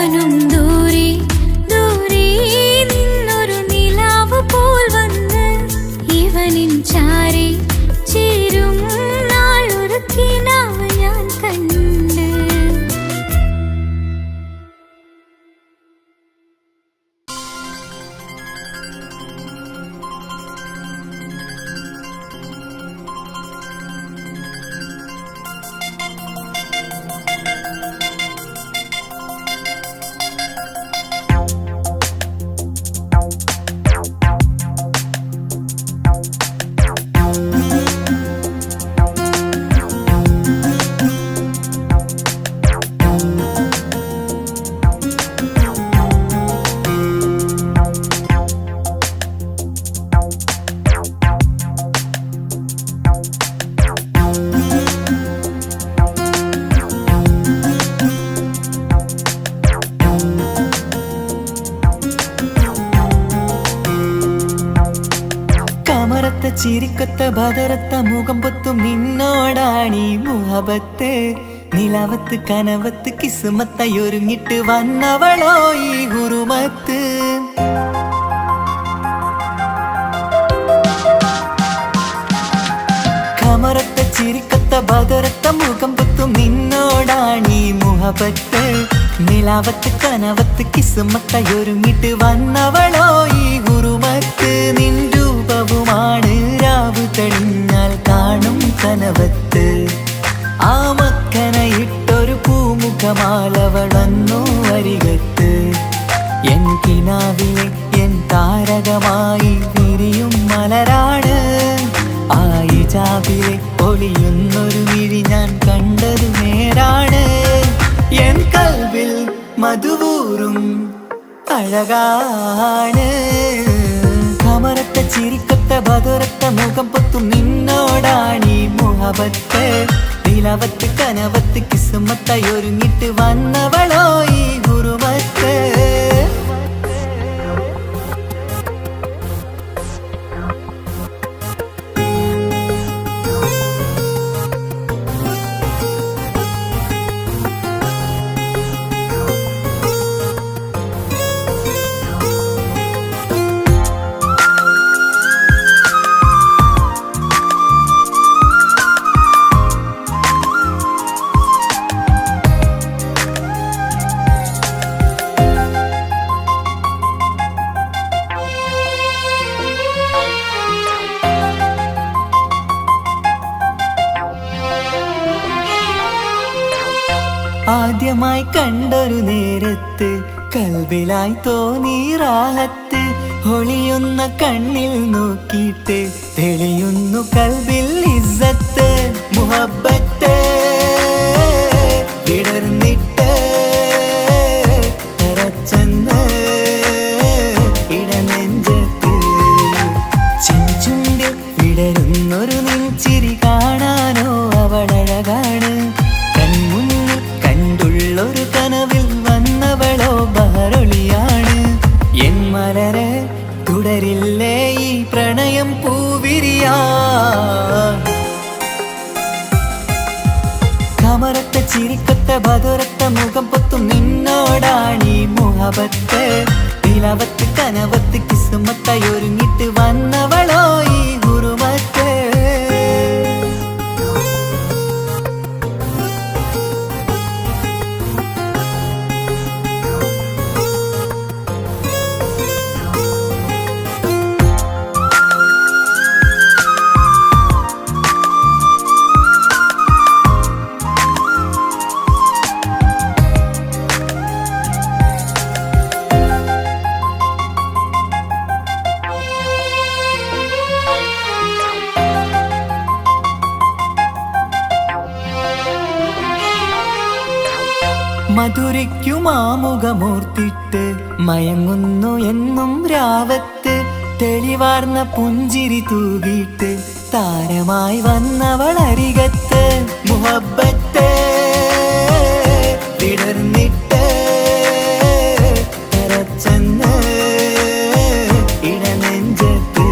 അവനും ദൂരെ ദൂരെ നിന്നൊരു നിലാവ് പോൽ വന്ന് ഇവനിൻ ചാരെ ചേരും നാളൊരു കിനാവ് ഞാൻ കണ്ട്. ചിരിക്കൊത്ത ബദറത്ത മുഖം പൊത്തും നിന്നോടാണീ മുഹബത്ത്. നിലവത്ത് കനവത്ത് കിസ്മത്തയൊരുങ്ങിട്ട് വന്നവളോ ഈ ഹുറുമത്ത്. കമറത്ത ചിരിക്കൊത്ത ബദറത്ത മുഖം പൊത്തും നിന്നോടാണീ മുഹബത്ത്. നിലവത്ത് കനവത്ത് കിസ്മത്തയൊരുങ്ങിട്ട് വന്നവളോ ഈ ഹുറുമത്ത്. നിൻ രൂപവുമാണ് രാവ് തെളിഞ്ഞാൽ കാണും കനവത്ത്. ആ മക്കനയിട്ടൊരു പൂമുഖമാലവളന്നു അരികത്ത്. എൻ കിനാവിലെ എൻ താരകമായി വിരിയും മലരാണ്. ആ ഇജാബിലെ ഒളിയുന്നൊരു വിഴി ഞാൻ കണ്ടത് നേരാണ്. എൻ കൽവിൽ മധുവൂറും അഴകാണ്. കമറത്ത ചിരിക്കൊത്ത ബദറത്ത മുഖം പൊത്തും നിന്നോടാണീ മുഹബത്ത്. നിലവത്ത് കനവത്ത് കിസ്മത്തയൊരുങ്ങിട്ട് വന്നവളോ ഈ ഹുറുമത്ത്. ആദ്യമായി കണ്ടൊരു നേരത്ത് കൽബിലായി തോന്നി റാഹത്ത്. ഒളിയുന്ന കണ്ണിൽ നോക്കിയിട്ട് തെളിയുന്നു കൽബിൽ ഇസ്സത്ത്. മുഹബ്ബത്ത് വിടർന്നിട്ട് തറച്ചെന്ന് ഇടനെഞ്ചത്ത്. ചെഞ്ചുണ്ടിൽ വിടരുന്നൊരു നെഞ്ചിരി കാണാനോ അവളഴകാണ്. ഒരു കനവിൽ വന്നവളോ ബഹറൊളിയാണ്. എൻ മലരെ തുടരില്ലേ ഈ പ്രണയം പൂവിരിയാ. കമറത്ത ചിരിക്കൊത്ത ബദറത്ത മുഖം പൊത്തും നിന്നോടാണീ മുഹബത്ത്. നിലവത്ത് കനവത്ത് കിസ്മത്തയൊരുങ്ങിട്ട് വന്നവളോ ഈ ഹുറുമത്ത്. മധുരയ്ക്കുമാമുഖമൂർത്തിട്ട് മയങ്ങുന്നു എന്നും രാവത്ത്. തെളിവാർന്ന പുഞ്ചിരി തൂകിയിട്ട് താരമായി വന്നവൾ അരികത്ത്. മുഹബ്ബത്ത് വിടർന്നിട്ട് തറച്ചെന്ന് ഇടനെഞ്ചത്ത്.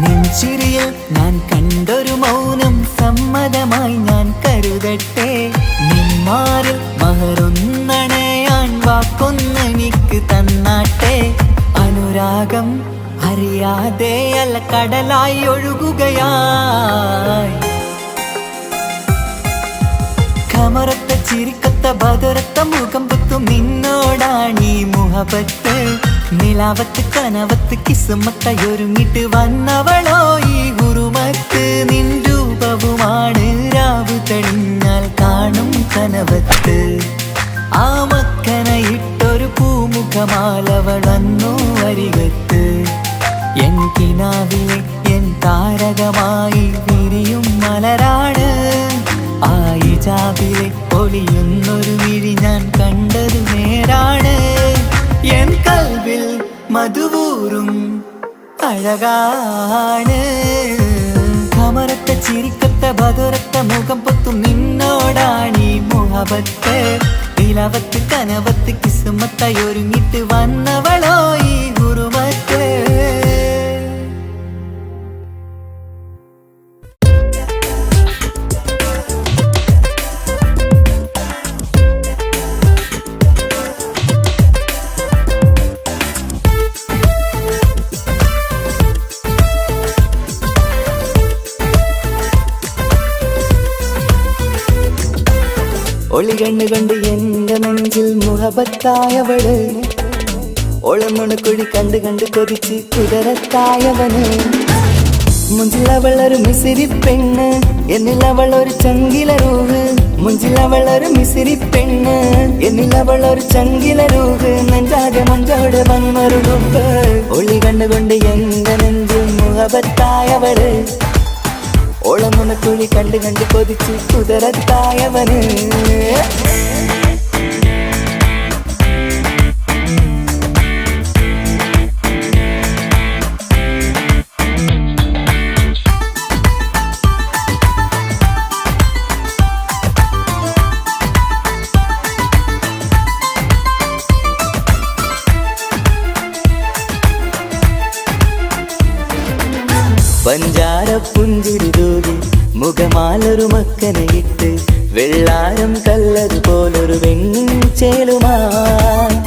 നെഞ്ചിരിയിൽ ഞാൻ കണ്ടൊരു മൗനം സമ്മതമായി ഞാൻ കരുതട്ടെ. നിന്മാറിൽ മഹറൊന്നണയാൻ തന്നാട്ടെ. അനുരാഗം അറിയാതെ അല്ല കടലായി ഒഴുകുകയായി. കമറത്ത ചിരിക്കത്ത ബദറത്ത മുഖം പുത്തും നിന്നോടാണീ മുഹബത്ത്. നിലാവത്ത് കനവത്ത് കിസ്മത്തായൊരുങ്ങിട്ട് വന്നവളോ ഈ ഗുരുമത്ത്. നിൻ രൂപവുമാണ് രാവ് തെളിഞ്ഞാൽ കാണും കനവത്ത്. ആ മക്കനയിട്ടൊരു പൂമുഖമാലവൾ വന്നു അരികത്ത്. എൻ കിനാവിലെ എൻ താരകമായി വിരിയും മലരാണ്. ആ ഇജാബിലെ പൊലിയുന്നൊരു വിഴി ഞാൻ കണ്ടതു നേരാണ്. എൻ കൽവിൽ മധുവൂറും അഴകാണ്. കമറത്ത ചിരിക്കത്ത ബദറത്ത മുഖം പൊത്തും നിന്നോടാണീ മുഹബത്ത്. നിലവത്ത് കനവത്ത് കിസ്മത്തായൊരുങ്ങിട്ട് വന്നവളോ ഈ ഗുരുമത്ത്. ഒളി കണ്ണുകൊണ്ട് എന്റെ നെഞ്ചിൽ മുഹബത്തായവള്. ഒളന്നുണക്കുഴി കണ്ട് കണ്ട് കൊതിച്ച് കുതിരത്തായവന്. മുഞ്ചിലവളൊരു മിസിരി പെണ്ണ്, എന്നിലവളൊരു ചങ്കില രൂഹ്. മുഞ്ചിലവളൊരു മിസിരി പെണ്ണ്, എന്നിലവളൊരു ചങ്കില രൂഹ്. നെഞ്ചാകെ മഞ്ചോട് വന്നൊരു രൂപ്. ഒളി കണ്ണുകൊണ്ട് എന്റെ നെഞ്ചിൽ മുഹബത്തായവള്. ഓളമുണക്കുഴി കണ്ട് കണ്ട് കൊതിച്ച് കുതിരത്തായവന്. പഞ്ചാര പുഞ്ചിരി തൂകി മുഖമാലൊരു മക്കനയിട്ട്. വെള്ളാരം കല്ലതുപോലൊരു വെണ്ണിൻ ചേലുമായി.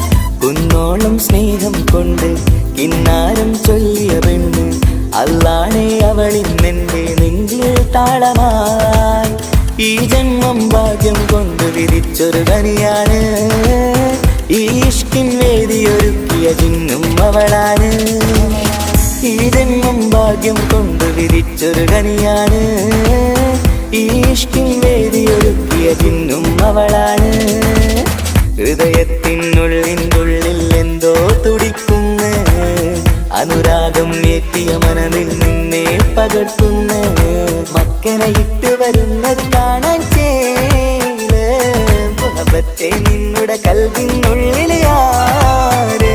കുന്നോളം സ്നേഹം കൊണ്ട് കിന്നാരം ചൊല്ലിയ പെണ്ണ്. അല്ലാണേ അവളിന്നെന്റെ നെഞ്ചിൽ താളമായി. ഈ ജന്മം ഭാഗ്യം കൊണ്ട് വിരിച്ചൊരു കനിയാണ്. ഈ ഇഷ്കിൻ വേദിയൊരുക്കിയ ജിന്നും അവളാണ്. ഈ ജന്മം ഭാഗ്യം കൊണ്ട് വിരിച്ചൊരു കനിയാണ്. ഈ ഇഷ്കിൻ വേദിയൊരുക്കിയ ജിന്നും അവളാണ്. ഹൃദയത്തിനുള്ളിനുള്ളിൽ എന്തോ തുടിക്കുന്നു. അനുരാഗം ഏറ്റിയ മനമിൽ നിന്നെ പകർത്തുന്നു. മക്കനയിട്ട് വരുന്നത് കാണാൻ ചേല്. മുഹബത്തെ നിന്നുടെ കൽവിനുള്ളിൽ ആര്.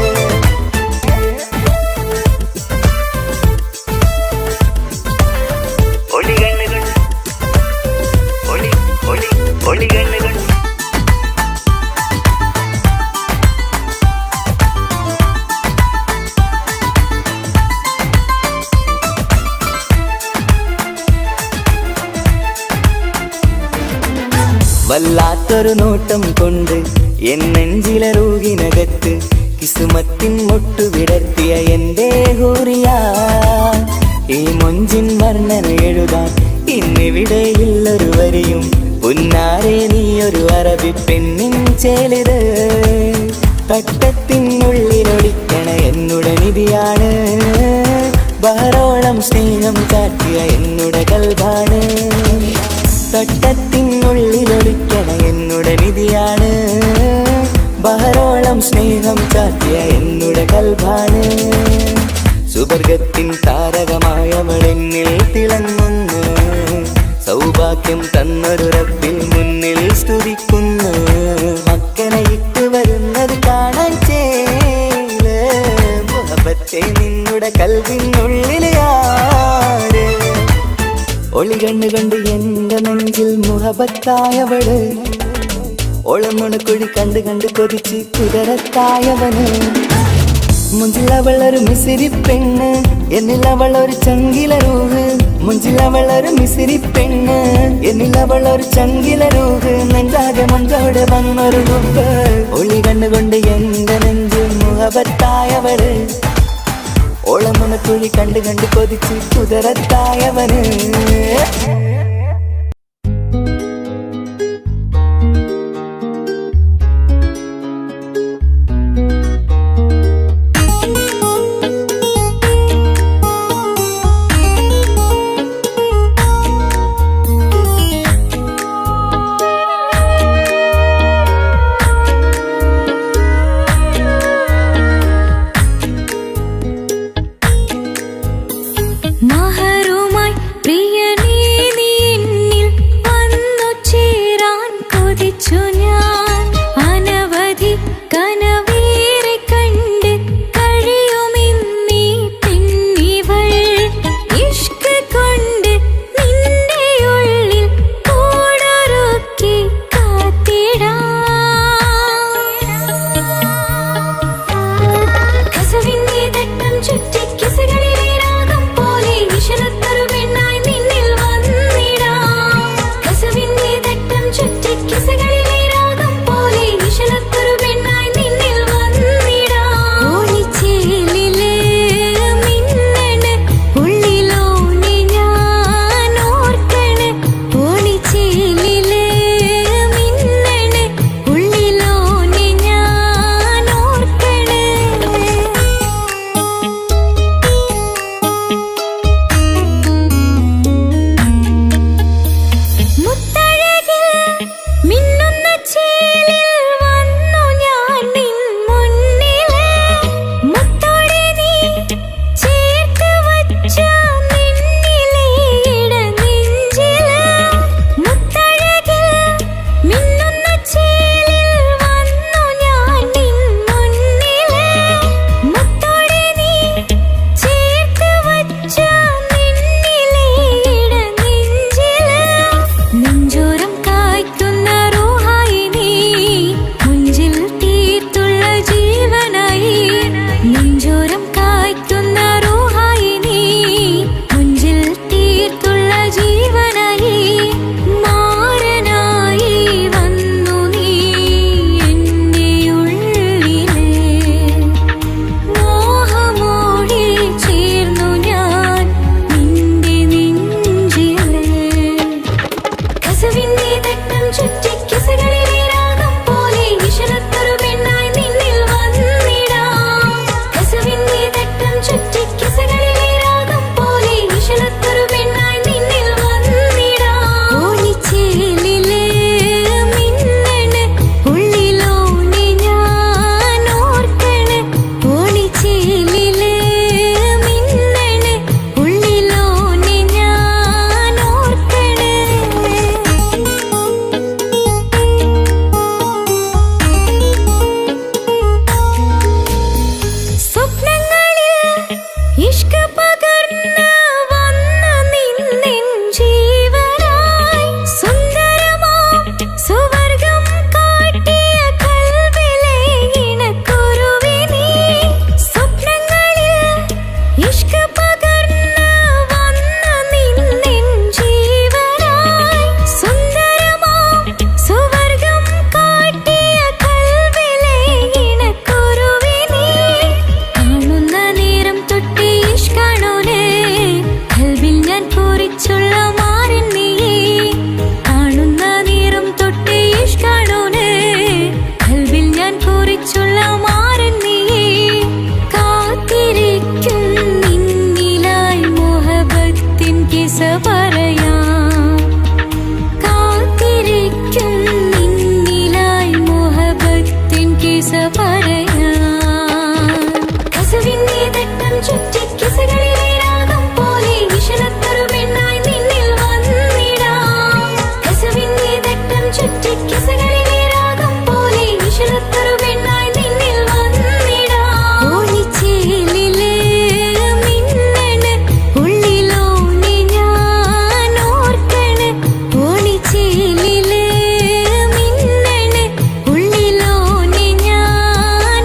വല്ലാത്തൊരു നോട്ടം കൊണ്ട് എൻ നെഞ്ചിലെ റൂഹിനകത്ത്. കിസ്മത്തിൻ മുട്ടു വിടർത്തിയ എന്റെ ഹൂറിയ. ഈ മൊഞ്ചിൻ വർണ്ണന എഴുതാൻ ഇന്നിവിടെയുള്ളൊരു വരിയും. പുന്നാരെ നീയൊരു അറബി പെണ്ണിൻ ചേലിത്. തട്ടത്തിനുള്ളിലൊളിക്കണ എന്നുടെ നിധിയാണ്. ബഹറോളം സ്നേഹം കാട്ടിയ എന്നുടെ കൽബാണ്. തട്ടത്തിനുള്ളിലൊളിക്കണ എന്നുടെ നിധിയാണ്. ബഹറോളം സ്നേഹം കാട്ടിയ എന്നുടെ കൽബാണ്. സുവർഗത്തിൻ താരകമായവളെന്നിൽ തിളങ്ങുന്നു. സൗഭാഗ്യം തന്നൊരു റബ്ബിൽ മുന്നിൽ സ്തുതിക്കുന്നു. മക്കനയിട്ട് വരുന്നത് കാണാൻ ചേല്. മുഹബത്തെ നിന്നുടെ കൽവിനുള്ളിൽ ആര്. ഒളി കണ്ണുകൊണ്ട് എന്റെ നെഞ്ചിൽ മുഹബത്തായവള്. ഒളമുണക്കുഴി കണ്ട് കണ്ട് കൊതിച്ച് കുതിരത്തായവന്. മുഞ്ചിലവളൊരു മിസിരി പെണ്ണ്, എന്നിലവളൊരു ചങ്കില രൂഹ്. മുഞ്ചിലവളൊരു മിസിരി പെണ്ണ്, എന്നിലവളൊരു ചങ്കില രൂഹ്. നെഞ്ചാകെ മഞ്ചോട് വന്നൊരു രൂപ്. ഒളി കണ്ണുകൊണ്ട് എന്റെ നെഞ്ചിൽ എന്നിലവള് ഓളമുനക്കുഴി കണ്ട് കണ്ട് കൊതിച്ച് കുതിരത്തായവന് മഹറുമായി പ്രിയനേ നീ എന്നിൽ വന്നു ചേരാൻ കൊതിച്ചു ഞാൻ അനവധി കനവേറെ കണ്ട് കഴിയുമിന്നീ പെണ്ണിവൾ ഇഷ്ക് കൊണ്ട് നിന്റെ ഉള്ളിൽ കൂടൊരുക്കി കാത്തിടാം കസവിന്റെ തട്ടം ചുറ്റി കിസകളിലെ രാഗം പോലെ വിശലത്തൊരു പെണ്ണായി നിന്നിൽ വന്നിടാം കസവിന്റെ തട്ടം ചുറ്റി കിസകളിലെ രാഗം പോലെ വിശലത്തൊരു പെണ്ണായി നിന്നിൽ വന്നിടാം ഓണിച്ചേലില് മിന്നണ് ഉള്ളിലോനെ ഞാൻ ഓർക്കണ് ഓണിച്ചേലില് മിന്നണ് ഉള്ളിലോനെ ഞാൻ ഓർക്കണ് മുത്തഴകിൽ മിന്നുന്ന ചേലിൽ വന്നു ഞാൻ നിൻ മുന്നില് മുത്തോടെ നീ ചേർത്ത് വച്ച നിന്നിലെ ഇടനെഞ്ചില് മുത്തഴകിൽ മിന്നുന്ന ചേലിൽ വന്നു ഞാൻ നിൻ മുന്നില് മുത്തോടെ നീ ചേർത്ത് വച്ച നിന്നിലെ ഇടനെഞ്ചില് നെഞ്ചോരം കായ്ക്കുന്ന റൂഹായി നീ മുഞ്ചിൽ തീർത്തുള്ള ജീവനായി നെഞ്ചോരം കായ്ക്കുന്ന റൂഹായി നീ മുഞ്ചിൽ തീർത്തുള്ള ജീവനായി മാരനായി വന്നു നീ എൻ്റെ ഉള്ളില് മോഹമോടി ചേർന്നു ഞാൻ നിന്റെ നെഞ്ചില് കസവിന്റെ തട്ടം ചുറ്റി കിസകളിലെ രാഗം പോലെ വിശലത്തൊരു പെണ്ണായി നിന്നിൽ വന്നിടാം കസവിന്റെ തട്ടം ചുറ്റി കിസകളിലെ രാഗം പോലെ വിശലത്തൊരു പെണ്ണായി നിന്നിൽ വന്നിടാം ഓണിച്ചേലില് മിന്നണ് ഉള്ളിലോനെ ഞാൻ ഓർക്കണ് ഓണിച്ചേലില് മിന്നണ് ഉള്ളിലോനെ ഞാൻ ഓർക്കണ് സ്വപ്നങ്ങളിൽ ഇഷ്ക് പകർന്ന് വന്ന നിന്നെൻ ജീവനായി സുന്ദരമാം സുവർഗം കാട്ടിയ കൽവിലെ ഇണക്കുരുവിനീ സ്വപ്നങ്ങളിൽ ഇഷ്ക് പകർന്ന് വന്ന നിന്നെൻ ജീവനായി സുന്ദരമാം സുവർഗം കാട്ടിയ കൽവിലെ ഇണക്കുരുവിനീ കാണുന്ന നേരം തൊട്ട് ഇഷ്കാണോനെ കൽവിൽ ഞാൻ കുറിച്ചുള്ള മാരൻ നീയേ കാണുന്ന നേരം തൊട്ട് ഇഷ്കാണോനെ കൽവിൽ ഞാൻ കുറിച്ചുള്ള മാരൻ നീയേ കാത്തിരിക്കും നിന്നിലായി മോഹബത്തിൻ കിസ പറയാം കാത്തിരിക്കും നിന്നിലായി മോഹബത്തിൻ കിസ പറയാം കസവിന്റെ തട്ടം ചുറ്റി കിസകളിലെ രാഗം പോലെ വിശലത്തൊരു പെണ്ണായി നിന്നിൽ വന്നിടാം കസവിന്റെ തട്ടം ചുറ്റി കിസകളിലെ രാഗം പോലെ വിശലത്തൊരു പെണ്ണായി നിന്നിൽ വന്നിടാം ഓണിച്ചേലില് മിന്നണ് ഉള്ളിലോനെ ഞാൻ ഓർക്കണ് ഓണിച്ചേലില് മിന്നണ് ഉള്ളിലോനെ ഞാൻ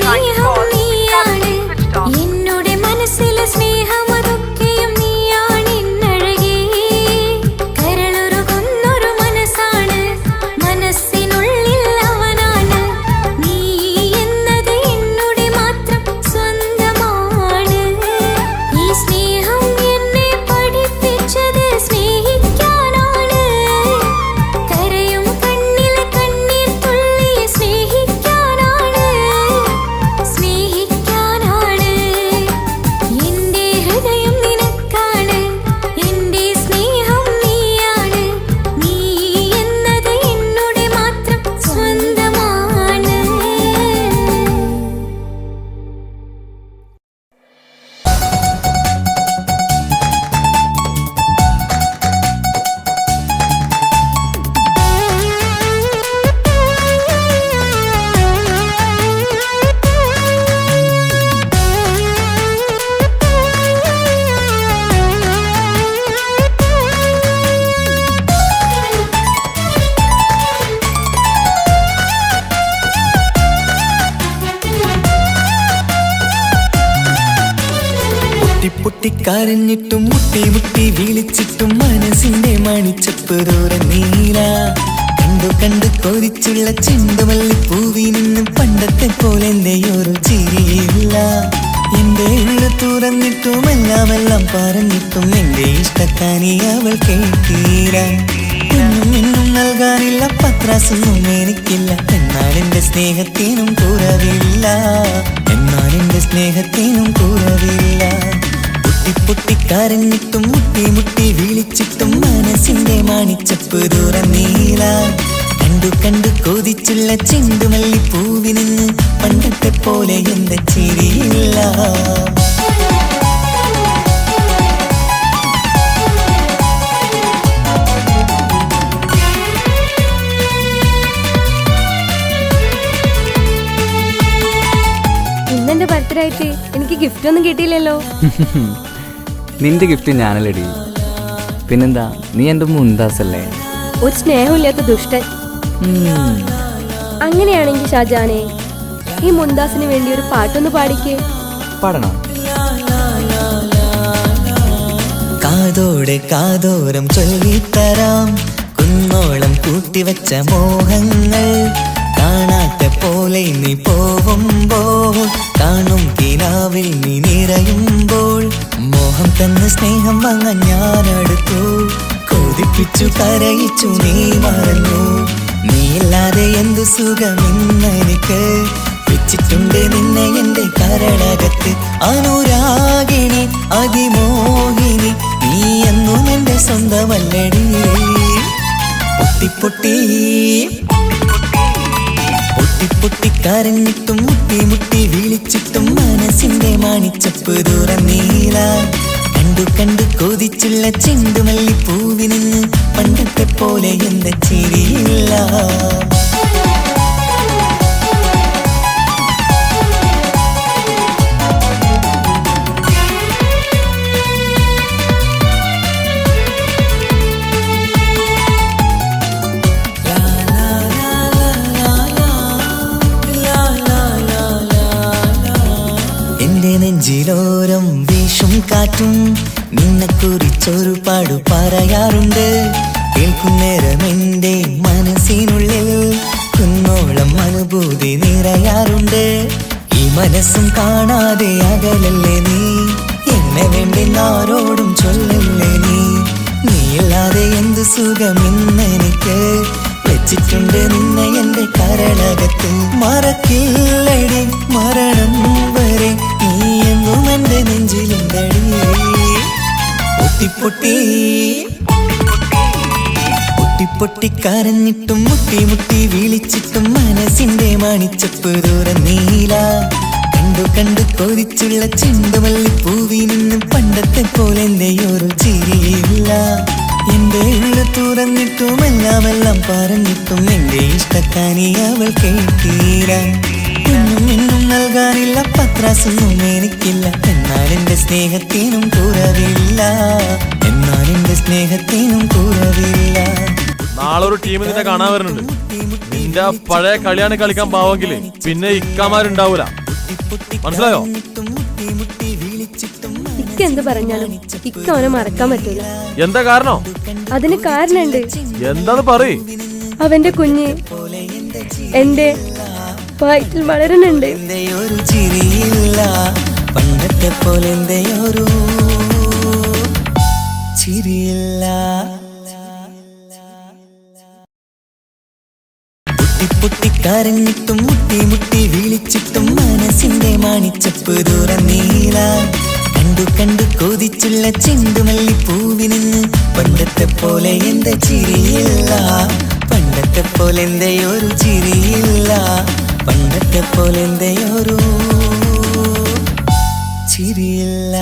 സ്നേഹം നീയാണ് എന്നുടെ മനസ്സിലെ സ്നേഹം അതൊക്കെയും നീയാണ് എന്നഴകേ കരളുരുകുന്നൊരു മനസ്സാണ് മനസ്സിനുള്ളിൽ അവനാണ് നീ എന്നത് എന്നുടെ മാത്രം സ്വന്തമാണ് ഈ സ്നേഹം എന്നെ പഠിപ്പിച്ചത് സ്നേഹിക്കാനാണ് കരയും കണ്ണിലെ കണ്ണീർ തുള്ളി സ്നേഹിക്കാനാണ് എന്റെ ഹൃദയം നിനക്കാണ് എന്റെ സ്നേഹം നീയാണ് നീ എന്നത് എന്നുടെ മാത്രം സ്വന്തമാണ്. പൊട്ടിക്കരഞ്ഞിട്ടും മുട്ടി മുട്ടി വിളിച്ചിട്ടും മനസ്സിന്റെ മണിച്ചപ്പ് ദൂരം നീല കണ്ടു കണ്ടു കൊതിച്ചുള്ള ചെണ്ടുമല്ലി പൂവിൽ നിന്ന് പണ്ടത്തെ പോലെ ഒരു ചിരിയില്ല എന്റെ ഉള്ളു തുറന്നിട്ടും എല്ലാം പറഞ്ഞിട്ടും എന്റെ ഇഷ്ടക്കാനി അവൾ കേട്ടീര ഇന്നും നൽകാനില്ല പത്രാസൊന്നും എനിക്കില്ല എന്നാൽ എന്റെ സ്നേഹത്തിനും കുറവില്ല പൊട്ടിക്കരഞ്ഞിട്ടും മുട്ടി മുട്ടി വിളിച്ചിട്ടും മനസ്സിന്റെ മാണിച്ചപ്പ് ദൂരം നീല കണ്ടു കണ്ടു കൊതിച്ചുള്ള ചെണ്ടുമല്ലി പൂവിൽ നിന്ന് പണ്ടത്തെ പോലെ എന്റെ ചിരിയില്ല ഇന്നെന്റെ ബർത്ത്ഡേ ആയിട്ട് എനിക്ക് ഗിഫ്റ്റ് ഒന്നും കിട്ടിയില്ലല്ലോ. നിന്റെ ഗിഫ്റ്റ് ഞാനല്ലടി, പിന്നെന്താ, നീ എൻ്റെ മുന്താസല്ലേ. ഒരു സ്നേഹമില്ലാത്ത ദുഷ്ടൻ. അങ്ങനെയാണെങ്കിൽ ഷാജാനെ, ഈ മുന്താസിന് വേണ്ടി ഒരു പാട്ടൊന്ന് പാടിക്കേ. പാടണം. കാതോടെ കാതോരം ചൊല്ലിത്തരാം കുന്നോളം കൂട്ടിവച്ച മോഹങ്ങൾ കാണാത്ത പോലെ നീ പോവുമ്പോൾ കാണും കിനാവിൽ നീ നിറയുമ്പോൾ മോഹം തന്ന സ്നേഹം വാങ്ങാൻ ഞാനടുത്തു കൊതിപ്പിച്ചു കരയിച്ചു നീ മറന്നു നീയില്ലാതെ എന്തു സുഖമെന്നെനിക്ക് വെച്ചിട്ടുണ്ട് നിന്നെ എന്റെ കരളകത്ത് അനുരാഗിണി അതിമോഹിനി നീ എന്നും എന്റെ സ്വന്തമല്ലടി പൊട്ടിക്കരഞ്ഞിട്ടും മുട്ടി മുട്ടി വിളിച്ചിട്ടും മനസ്സിന്റെ മാണിച്ചപ്പ് ദൂരം നീല കണ്ടു കണ്ടു കൊതിച്ചുള്ള ചെണ്ടുമല്ലി പൂവിൽ നിന്ന് പണ്ടത്തെ പോലെ എന്റെ ചിരിയില്ല നെഞ്ചിലോരം വീശും കാറ്റും നിന്നെക്കുറിച്ചൊരു പാടു പറയാറുണ്ട് കേൾക്കുന്നേരം എന്റെ മനസ്സിനുള്ളിൽ കുന്നോളം അനുഭൂതി നിറയാറുണ്ട് ഈ മനസ്സും കാണാതെ അകലല്ലേ നീ എന്നെ വേണ്ടി ആരോടും ചൊല്ലല്ലേ നീയില്ലാതെ എന്ത് സുഖമെന്നെനിക്ക് വെച്ചിട്ടുണ്ട് നിന്നെ എന്റെ കരളകത്ത് മറക്കില്ലടി മരണം വരെ നീ എന്നും എന്റെ നെഞ്ചിലുണ്ടടി പൊട്ടിക്കരഞ്ഞിട്ടും മുട്ടി മുട്ടി വിളിച്ചിട്ടും മനസ്സിന്റെ മാണിച്ചപ്പ് ദൂരം നീല കണ്ടു കണ്ടു കൊതിച്ചുള്ള ചെണ്ടുമല്ലി പൂവിൽ നിന്ന് പണ്ടത്തെ പോലെ എന്റെ ഒരു ചിരിയില്ല എന്റെ ഉള്ളു തുറന്നിട്ടും എല്ലാം പറഞ്ഞിട്ടും എന്റെ ഇഷ്ടക്കാനി അവൾ കേട്ടീര ഇന്നും നൽകാനില്ല പത്രാസൊന്നും എനിക്കില്ല എന്നാൽ എന്റെ സ്നേഹത്തിനും കുറവില്ല നാളെ ഒരു ടീം നിന്നെ കാണാൻ വരുന്നുണ്ട്. നിന്റെ പഴയ കളിയാണ് കളിക്കാൻ പാവെങ്കില് പിന്നെ ഇക്കാമാരുണ്ടാവൂല. മനസ്സിലായോ? ഇക്ക എന്ത് പറഞ്ഞാലും ഇക്ക അവനെ മറക്കാൻ പറ്റൂല. എന്താ കാരണം? അതിന് കാരണമുണ്ട്. എന്താന്ന് പറയ്. അവന്റെ കുഞ്ഞ് എന്റെ വയറ്റിൽ വളരുന്നുണ്ട്. ഒരു ചിരിയില്ല പണ്ടത്തെ പോലെ ഒരു ചിരിയില്ല. പൊട്ടിക്കരഞ്ഞിട്ടും മുട്ടി മുട്ടി വിളിച്ചിട്ടും മനസ്സിന്റെ മാണിച്ചപ്പ് തുറന്നീല. കണ്ടു കണ്ടു കൊതിച്ചുള്ള ചെണ്ടുമല്ലിപ്പൂവിന് പണ്ടത്തെ പോലെ എന്റെ ചിരിയില്ല. പണ്ടത്തെ പോലെ ഒരു ചിരിയില്ല. പണ്ടത്തെ പോലെ ഒരു ചിരിയില്ല.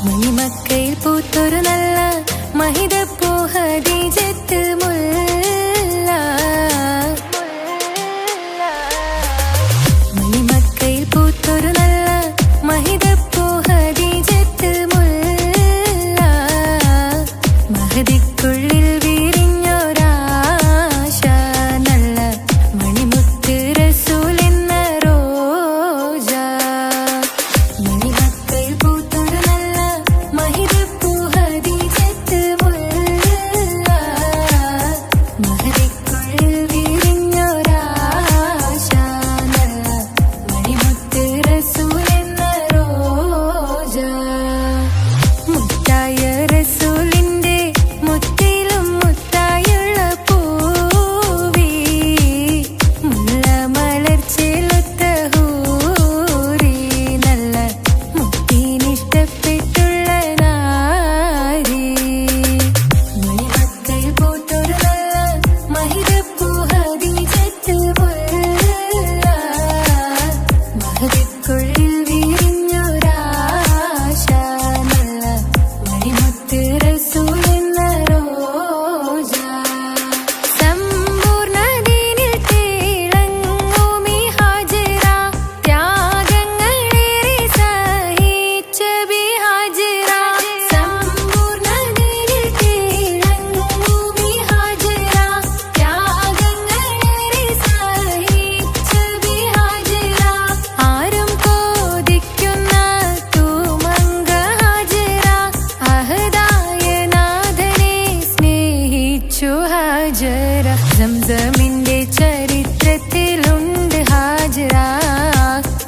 മണിമക്കയിൽ പൂത്തൊരു നല്ല മഹിതപ്പൂ ഹദീജത്ത് മുല്ല. മണിമക്കയിൽ പൂത്തൊരു നല്ല മഹിതപ്പൂ ഹദീജത്ത് മുല്ല. മഹദിക്കുള്ളിൽ വിരിഞ്ഞൊരാശ നല്ല മണിമുത്ത് റസൂൽ എന്ന റോജ. മണിമക്കയിൽ പൂത്തൊരു നല്ല മഹിതപ്പൂ ഹദീജത്ത് മുല്ല. മഹദിക്കുള്ളിൽ വിരിഞ്ഞൊരാശ നല്ല മണിമുത്ത് റസൂൽ എന്ന റോജ. മുത്തായ റസൂലിന്റെ മുത്തിലും മുത്തായുള്ള പൂവി. മുല്ല മലർച്ചെലുത്ത ഹൂറി നല്ല മുത്തിനിഷ്ടപ്പെട്ടുള്ള നാരി. മണിമക്കയിൽ പൂത്തൊരു നല്ല മഹിതപ്പൂ ഹദീജത്ത് മുല്ല. മഹദിക്കുള്ളിൽ വിരിഞ്ഞൊരാശ നല്ല മണിമുത്ത് റസൂൽ എന്ന റോജ. സമ്പൂർണ്ണ ദീനിൽ തിളങ്ങുമീ ഹാജറ. ത്യാഗങ്ങളേറെ സഹിച്ച ബി ഹാജറ. സമ്പൂർണ്ണ ദീനിൽ തിളങ്ങുമീ ഹാജറ. ത്യാഗങ്ങളേറെ സഹിച്ച ബി ഹാജറ. ആരും കോതിക്കുന്ന തൂമങ്ക ഹാജറ. അഹദായ നാഥനെ സ്നേഹിച്ചു ഹാജറ. സംസമിന്റെ ചരിത്രത്തിലുണ്ട് ഹാജറ.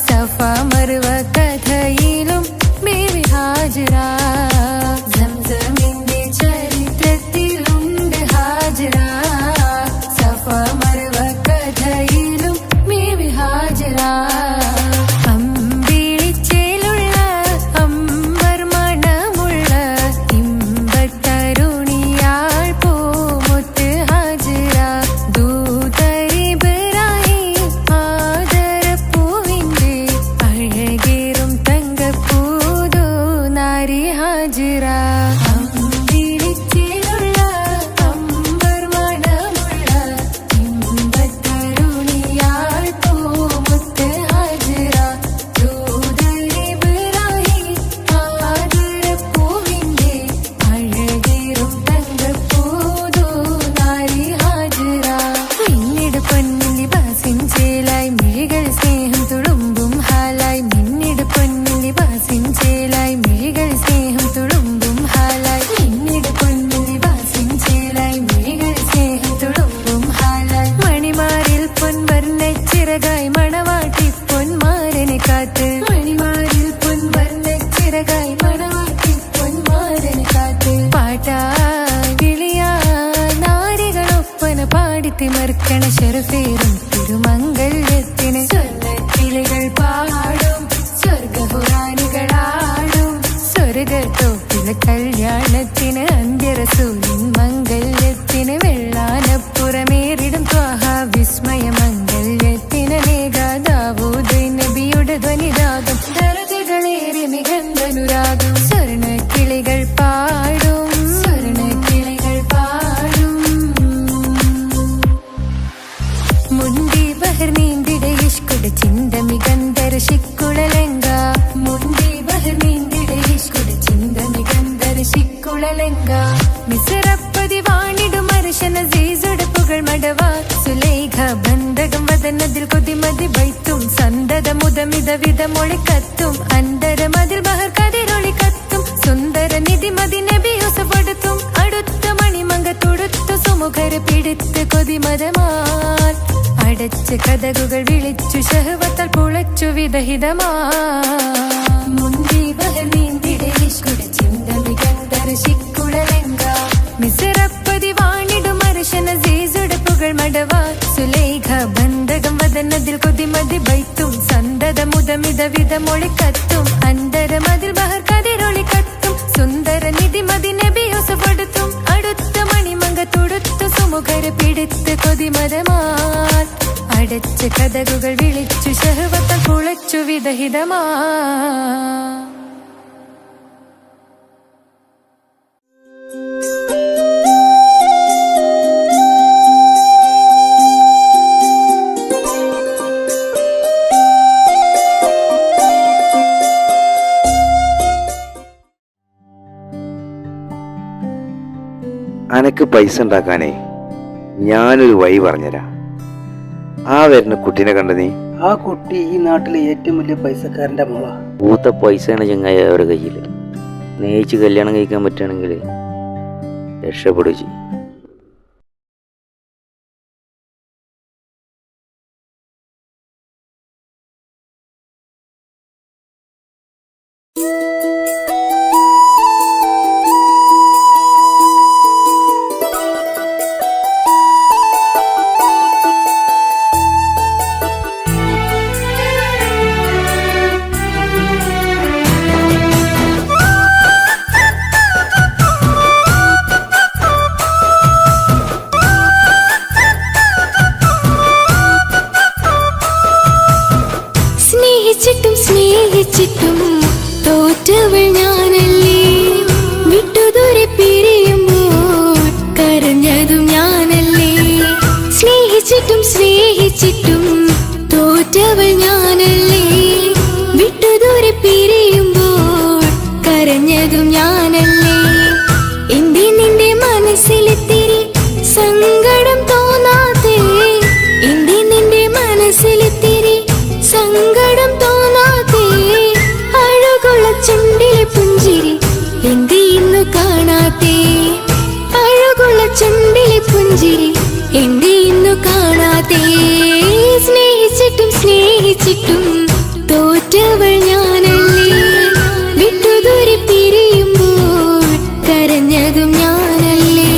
സഫ മർവ കഥയിലും ബീവി ഹാജറ. സംസമിന്റെ ചരിത്രത്തിലുണ്ട് ഹാജറ. സഫ മർവ കഥയിലും ബീവി ഹാജറ. അമ്പിളിച്ചേലുള്ള അമ്പർ മണമുള്ള ഇമ്പത്തരുണിയാൾ പൂമുത്ത് ഹാജറ. ദൂതരിബറായി ആദരപ്പൂവിന്റെ അഴകേറും തങ്കപ്പൂതോ നാരി ഹാജറ. അമ്പിളിച്ചേലുള്ള അമ്പർ മണമുള്ള ഇമ്പത്തരുണിയാൾ പൂമുത്ത് ഹാജറ. ദൂതരിബറായി ആദരപ്പൂവിന്റെ അഴകേറും തങ്കപ്പൂതോ നാരി ഹാജറ. മിന്നിട് പൊന്നിൽ ലിബാസിൻ ചേലായി മിഴികൾ സ്നേഹം തുളുമ്പും ഹാലായി. മിന്നിട് പൊന്നിൽ ലിബാസിൻ ചേലായി മിഴികൾ സ്നേഹം തുളുമ്പും ഹാലായി. മിന്നിട് പൊന്നിൽ ലിബാസിൻ ചേലായി മിഴികൾ സ്നേഹം തുളുമ്പും ഹാലായി. മണിമാരിൽ പൊൻവർണ്ണച്ചിറകായി മണവാട്ടി പൊന്മാരനെ കാത്ത്. മണിമാരിൽ പൊൻവർണ്ണച്ചിറകായി മണവാട്ടി പൊന്മാരനെ കാത്ത്. പാട്ടായി വിളിയായി നാരികളൊപ്പന പാടിത്തിമർക്കണ ശരഫേറും തിരുമംഗല്യത്തിന്. സ്വർണ്ണക്കിളികൾ പാടും സ്വർഗഹുറാനികളാടും സ്വർഗത്തോപ്പിലെ കല്യാണത്തിന്. അന്ത്യറസൂലിൻ മംഗല്യത്തിന്. വെള്ളാനപ്പുറമേറിടും ത്വാഹ വിസ്മയ മംഗല്യത്തിന്. നേകാദാവൂദ് നബിയുടെ ധ്വനിരാഗം ദരജകളേറെ മികന്ധനുരാഗം. സ്വർണ്ണക്കിളികൾ പാടും സ്വർണ്ണക്കിളികൾ പാടും. മുന്തി ബഹർ നീന്തിട ഇഷ്കുട ചിന്ത മികന്ധര ശിക്കുളലങ്ക. മുന്തി ബഹർ നീന്തിട ഇഷ്കുട ചിന്ത മികന്ധര ശിക്കുളലങ്ക. മിസറപ്പതി വാണിടും അർശന സീസുടെ പുകൾ മടവ. സുലൈഖ ബന്ധകം വദനതിൽ കൊതിമതി ബൈത്തും. സന്തത മുതമിത വിധമൊളി കത്തും. അന്തരമതിൽ ബഹർ കതിരൊളി കത്തും. സുന്ദര നിധിമതി നബി യൂസഫെടുത്തും. അടുത്ത മണിമങ്ക തൊടുത്തു സുമുഖര് പിടിത്ത് കൊതിമതമാൽ. അടച്ച കഥകുകൾ വിളിച്ചു ശഹവത്താൽ പുളച്ചു വിദഹിതമാ. മുന്തി ബഹർ നീന്തിട ഇഷ്കുട ചിന്ത മികന്ധര ശിക്കുളലങ്ക. മിസറപ്പതി വാണിടും അർശന സീസുടെ പുകൾ മടവ. സുലൈഖ ബന്ധകം വദനതിൽ കൊതിമതി ബൈത്തും. സന്തത മുതമിത വിധമൊളി കത്തും. അന്തരമതിൽ ബഹർ കതിരൊളി കത്തും. സുന്ദര നിധിമതി നബി യൂസഫെടുത്തും. അടുത്ത മണിമങ്ക തൊടുത്തു സുമുഖര് പിടിത്ത് കൊതിമതമാൽ. അടച്ച കഥകുകൾ വിളിച്ചു ശഹവത്താൽ പുളച്ചു വിദഹിതമാ. അനക്ക് പൈസ ഉണ്ടാക്കാനേ ഞാനൊരു വഴി പറഞ്ഞുതരാം. ആ വരുന്ന കുട്ടീനെ കണ്ട നീ? ആ കുട്ടി ഈ നാട്ടിലെ ഏറ്റവും വലിയ പൈസക്കാരന്റെ മോള. പൂത്ത പൈസയാണ് ചങ്ങായി അവരുടെ കയ്യിൽ. സ്നേഹിച്ച് കല്യാണം കഴിക്കാൻ പറ്റുകയാണെങ്കിൽ രക്ഷപ്പെടുക ചെയ്യും. സ്നേഹിച്ചിട്ടും തോറ്റവൾ ഞാനല്ലേ, വിട്ടുദൂരെ പിരിയുമ്പോൾ കരഞ്ഞതും ഞാനല്ലേ. സ്നേഹിച്ചിട്ടും തോറ്റവൾ ഞാനല്ലേ, വിട്ടുദൂരെ പിരിയുമ്പോൾ കരഞ്ഞതും ഞാനല്ലേ. എന്റെ നിന്റെ മനസ്സിലിത്തിരി സങ്കടം തോന്നാതെ, എന്റെ നിന്റെ മനസ്സിലിത്തിരി സങ്കടം തോന്നാതെ, അഴകുള്ള ചുണ്ടിലെ പുഞ്ചിരി എന്തേ ഇന്നു കാണാതെ, അഴകുള്ള ചുണ്ടിലെ പുഞ്ചിരി എന്തേ ഇന്നു കാണാതെ. സ്നേഹിച്ചിട്ടും തോറ്റവൾ ഞാനല്ലേ, വിട്ടുദൂരെ പിരിയുമ്പോൾ കരഞ്ഞതും ഞാനല്ലേ.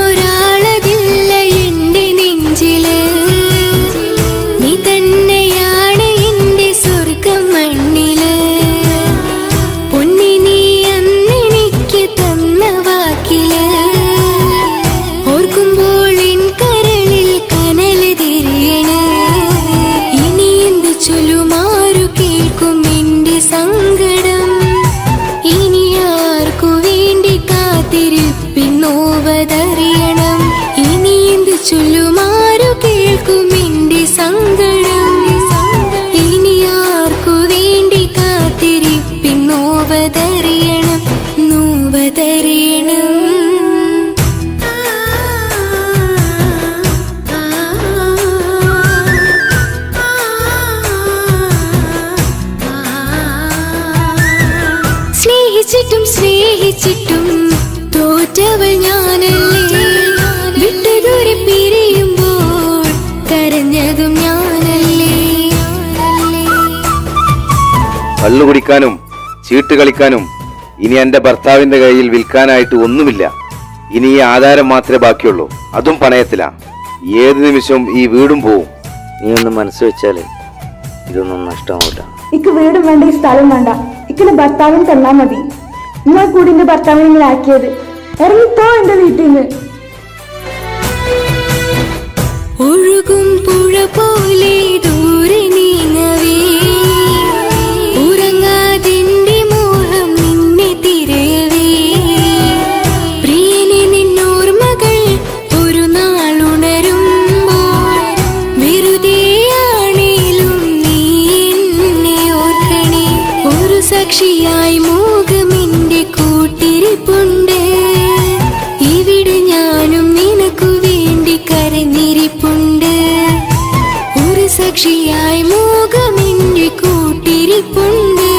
പകരമൊരാളതില്ല എന്റെ നെഞ്ചില്, നീ തന്നെയാണ് എന്റെ സ്വർഗം മണ്ണില്. പൊന്നി നീ അന്നെനിക്ക് തന്ന വാക്കില്, ഓർക്കുമ്പോൾ എൻ കരളിൽ കനല് തിരിയണ്. ഇനി എന്ത് ചൊല്ലുമാരു കേൾക്കും എന്റെ സങ്കടം, ഇനി ആർക്കു വേണ്ടി കാത്തിരിപ്പിന്നോവതറിയണം. ഇനി എന്ത് ചൊല്ലുമാരു കേൾക്കും എന്റെ സങ്കടം, ഇനി ആർക്കു വേണ്ടി കാത്തിരിപ്പിന്നോവതറിയണം, നോവതറിയണം. സ്നേഹിച്ചിട്ടും തോറ്റവൾ ഞാനല്ലേ, വിട്ടുദൂരെ പിരിയുമ്പോൾ കരഞ്ഞതും ഞാനല്ലേ. കള്ളു കുടിക്കാനും ചീട്ട് കളിക്കാനും ഇനി എന്റെ ഭർത്താവിന്റെ കയ്യിൽ വിൽക്കാനായിട്ട് ഒന്നുമില്ല. ഇനി ഈ ആധാരം മാത്രമേ ബാക്കിയുള്ളൂ, അതും പണയത്തിലാ. ഏത് നിമിഷവും ഈ വീടും പോവും. നീ ഒന്ന് മനസ്സ് വെച്ചാല് ഇതൊന്നും നഷ്ടമാവില്ല. ഇക്ക് വീടും വേണ്ട, ഈ സ്ഥലം വേണ്ട, ഇക്കിന്റെ ഭർത്താവിന് തന്നാ മതി. നിങ്ങൾ കൂടി എന്റെ ഭർത്താവിനെ ഇങ്ങനെ ആക്കിയത്. ഇറങ്ങിത്തോ എന്റെ വീട്ടിൽ നിന്ന്. ഒഴുകും പുഴ പോലെ ദൂരെ നീങ്ങവേ, ഉറങ്ങാതിന്റെ മോഹം നിന്നെ തിരയവേ. പ്രിയനെ നിന്നോർമ്മകൾ ഒരു നാളുണരുമ്പോൾ, വെറുതെയാണേലും നീ എന്നെ ഓർക്കണേ. ഒരു സാക്ഷിയായി മോഹമെന്റെ കൂട്ടിരിപ്പുണ്ട്, ഇവിടെ ഞാനും നിനക്കു വേണ്ടി കരഞ്ഞിരിപ്പുണ്ട്. ഒരു സാക്ഷിയായി മോഹമെന്റെ കൂട്ടിരിപ്പുണ്ട്,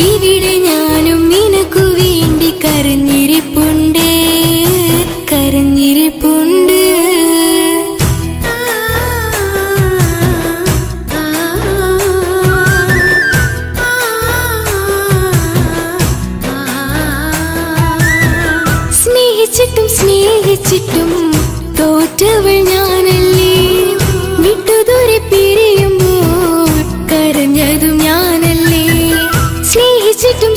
ഇവിടെ ഞാനും നിനക്കു വേണ്ടി കരഞ്ഞിരിപ്പുണ്ട്, കരഞ്ഞിരിപ്പുണ്ട്. സ്നേഹിച്ചിട്ടും തോറ്റവൾ ഞാനല്ലേ, വിട്ടുദൂരെ പിരിയുമ്പോൾ കരഞ്ഞതും ഞാനല്ലേ. സ്നേഹിച്ചിട്ടും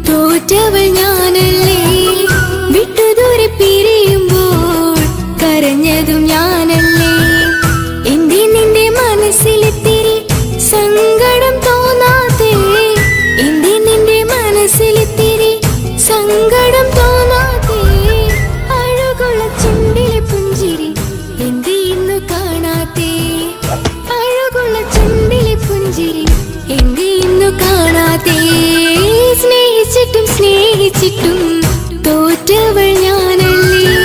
തോറ്റവൾ ഞാനല്ലേ, വിട്ടുദൂരെ പിരിയുമ്പോൾ എന്റെ ഇന്നു കാണാതെ സ്നേഹിച്ചിട്ടും സ്നേഹിച്ചിട്ടും തോറ്റവൾ ഞാനല്ലേ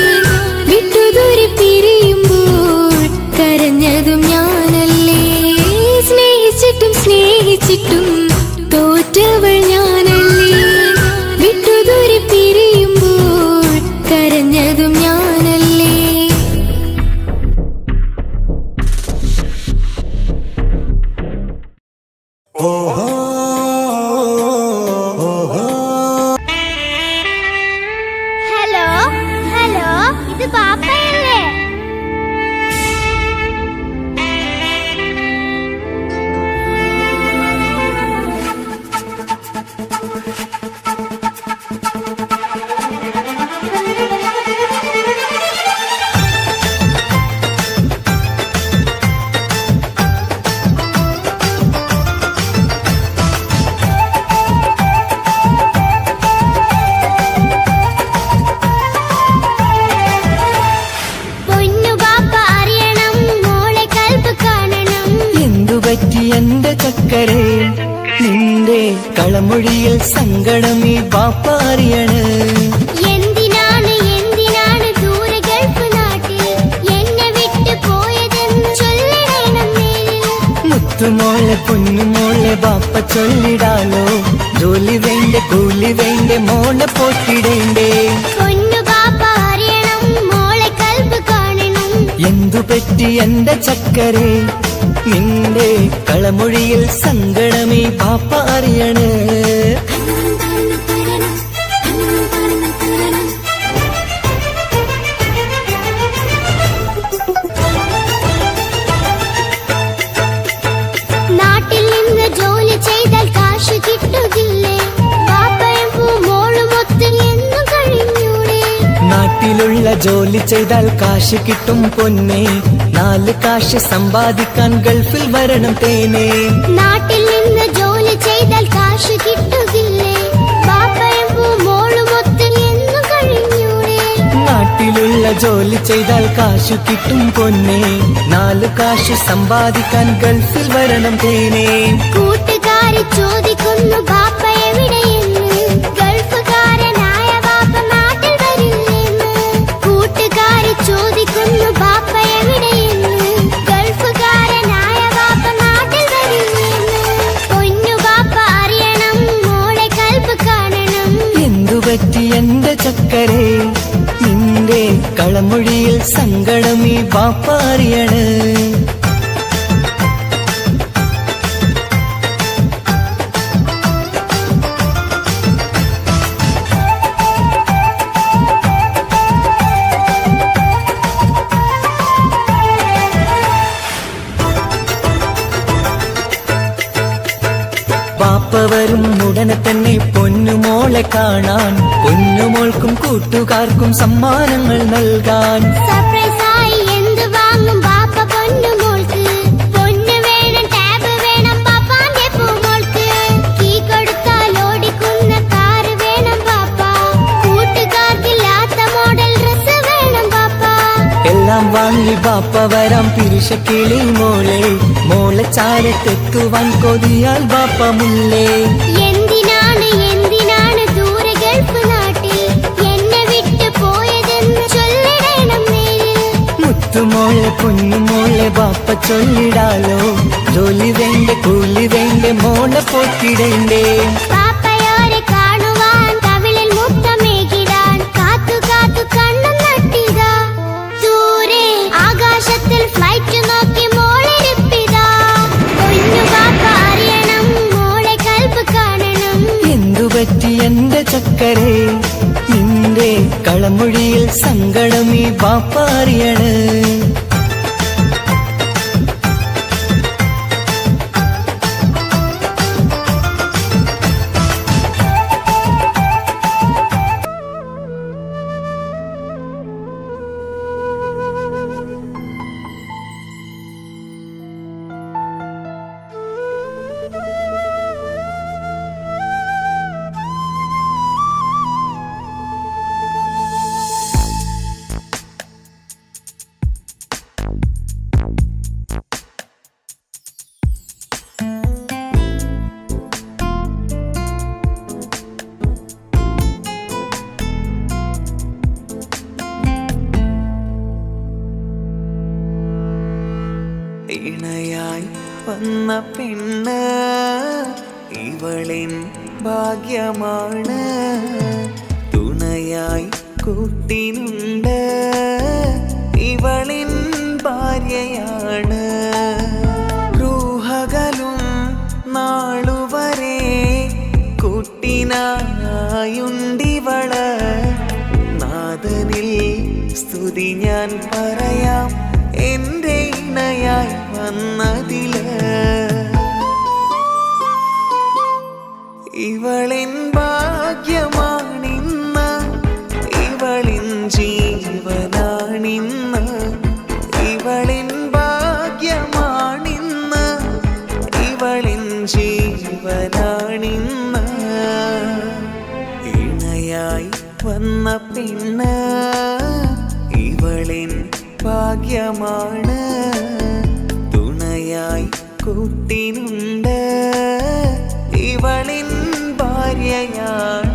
വിട്ടുദൂരെ പിരിയുമ്പോൾ കരഞ്ഞതും ഞാനല്ലേ സ്നേഹിച്ചിട്ടും സ്നേഹിച്ചിട്ടും തോറ്റവൾ ഞാനല്ലേ വിട്ടുദൂരെ പിരിയുമ്പോൾ കരഞ്ഞതും ഞാനല്ലേ. ഹലോ ഹലോ, ഇത് പാപ്പയല്ലേ? പൊന്നു പാപ്പ അറിയണം, മോളെ കൽബ് കാണണം. എന്തുപറ്റി എന്റെ ചക്കരെ നിന്റെ കളമൊഴിയിൽ സങ്കടം ഈ ബാപ്പ അറിയണ്. എന്തിനാണ് എന്തിനാണ് ദൂരെ ഗൾഫ് നാട്ടിൽ എന്നെ വിട്ട് പോയതെന്ന് ചൊല്ലണം നേരിൽ. മുത്തുമോളെ പൊന്നുമോളെ ബാപ്പ ചൊല്ലിടാലോ, ജോലി വേണ്ടേ കൂലി വേണ്ടേ മോളെ പോറ്റിടേണ്ടേ. പൊന്നു പാപ്പ അറിയണം, മോളെ കൽബ് കാണണം. എന്തുപറ്റി എന്റെ ചക്കരെ നിന്റെ കളമൊഴിയിൽ സങ്കടമേ ബാപ്പ അറിയണ്. നാട്ടിൽ നിന്ന് ജോലി ചെയ്താൽ കാശ് കിട്ടുകില്ലേ? പാപ്പയും മോളും ഒത്ത് എന്നും കഴിഞ്ഞൂടെ? നാട്ടിലുള്ള ജോലി ചെയ്താൽ കാശ് കിട്ടും പൊന്നെ, 4 കാശ് സമ്പാദിക്കാൻ ഗൾഫിൽ വരണം തേനെ. നാട്ടിൽ നിന്ന് ജോലി ചെയ്താൽ കാശ് കിട്ടുകില്ലേ? പാപ്പയും മോളും ഒത്ത് എന്നും കഴിഞ്ഞൂടെ? നാട്ടിലുള്ള ജോലി ചെയ്താൽ കാശ് കിട്ടും പൊന്നെ, 4 കാശ് സമ്പാദിക്കാൻ ഗൾഫിൽ വരണം തേനെ. കൂട്ടുകാരി ചോദിക്കുന്നു ബാപ്പ എവിടെയെന്ന്, ഗൾഫുകാരനായ ബാപ്പ നാട്ടിൽ വരില്ലെന്ന്. കൂട്ടുകാരി ചോദിക്കുന്നു ബാപ്പ എവിടെയെന്ന്, ഗൾഫുകാരനായ ബാപ്പ നാട്ടിൽ വരില്ലെന്ന്. പൊന്നു ബാപ്പ അറിയണം, മോളെ കൽബ് കാണണം. എന്തുപറ്റി എന്റെ ചക്കരെ നിന്റെ കളമൊഴിയിൽ സങ്കടം ഈ ബാപ്പ അറിയണ്. ബാപ്പ വരും ഉടനെ തന്നെ പൊന്നുമോളെ കാണാൻ, പൊന്നുമോൾക്കും കൂട്ടുകാർക്കും സമ്മാനങ്ങൾ നൽകാൻ. സർപ്രൈസായി എന്ത് വാങ്ങും ബാപ്പ പൊന്നു മോൾക്ക്? പൊന്നു വേണം, ടാബ് വേണം പാപ്പാന്റെ പൂമോൾക്ക്. കീ കൊടുത്താൽ ഓടിക്കുന്ന കാറ് വേണം ബാപ്പ. കൂട്ടുകാർക്കില്ലാത്ത മോഡൽ ഡ്രസ് വേണം ബാപ്പ. എല്ലാം വാങ്ങി ബാപ്പ വരാം പിരിശക്കിളി മോളെ, മോളെ ചാരത്തെത്തുവാൻ കൊതിയാൽ ബാപ്പ മുല്ലേ. എന്തിനാണ് എന്തിനാണ് ദൂരെ ഗൾഫ് നാട്ടിൽ എന്നെ വിട്ട് പോയതെന്ന് ചൊല്ലിടണം നേരിൽ. മുത്തുമോളെ പൊന്നുമോളെ ബാപ്പ ചൊല്ലിടാലോ, ജോലി വേണ്ടേ കൂലി വേണ്ടേ മോളെ പോറ്റിടേണ്ടേ. പാപ്പയോരെ കാണുവാൻ കവിളിൽ മുത്തമേകിടാൻ കാത്തു കാത്തു കണ്ണു നട്ടിതാ. ദൂരെ ആകാശത്തിൽ ഫ്ലൈറ്റ് നോക്കി മോളിരിപ്പിതാ. പൊന്നു പാപ്പ അറിയണം, മോളെ കൽബ് കാണണം. എന്തുപറ്റി എന്റെ ചക്കരെ നിന്റെ കളമൊഴിയിൽ സങ്കടം ഈ ബാപ്പ അറിയണ്. വന്ന പെണ്ണ് ഇവളിൻ ഭാഗ്യമാണ് തുണയായി കൂട്ടിനുണ്ട് ഇവളിൻ ഭാര്യയാണ് റൂഹകലും നാളുവരെ കൂട്ടിനായുണ്ടിവള് നാഥനിൽ സ്തുതി ഞാൻ പറയാം എൻ്റെ ഇണയായി വന്നതില് ഇവളിൻ ഭാഗ്യമാണിന്ന് ഇവളിൻ ജീവനാണിന്ന് ഇവളിൻ ഭാഗ്യമാണിന്ന് ഇവളിൻ ജീവനാണിന്ന് ഇണയായി വന്ന പെണ്ണ് ഇവളിൻ ഭാഗ്യമാണ് തുണയായി കൂട്ടിനുണ്ട് ഇവളിൻ ഭാര്യയാണ്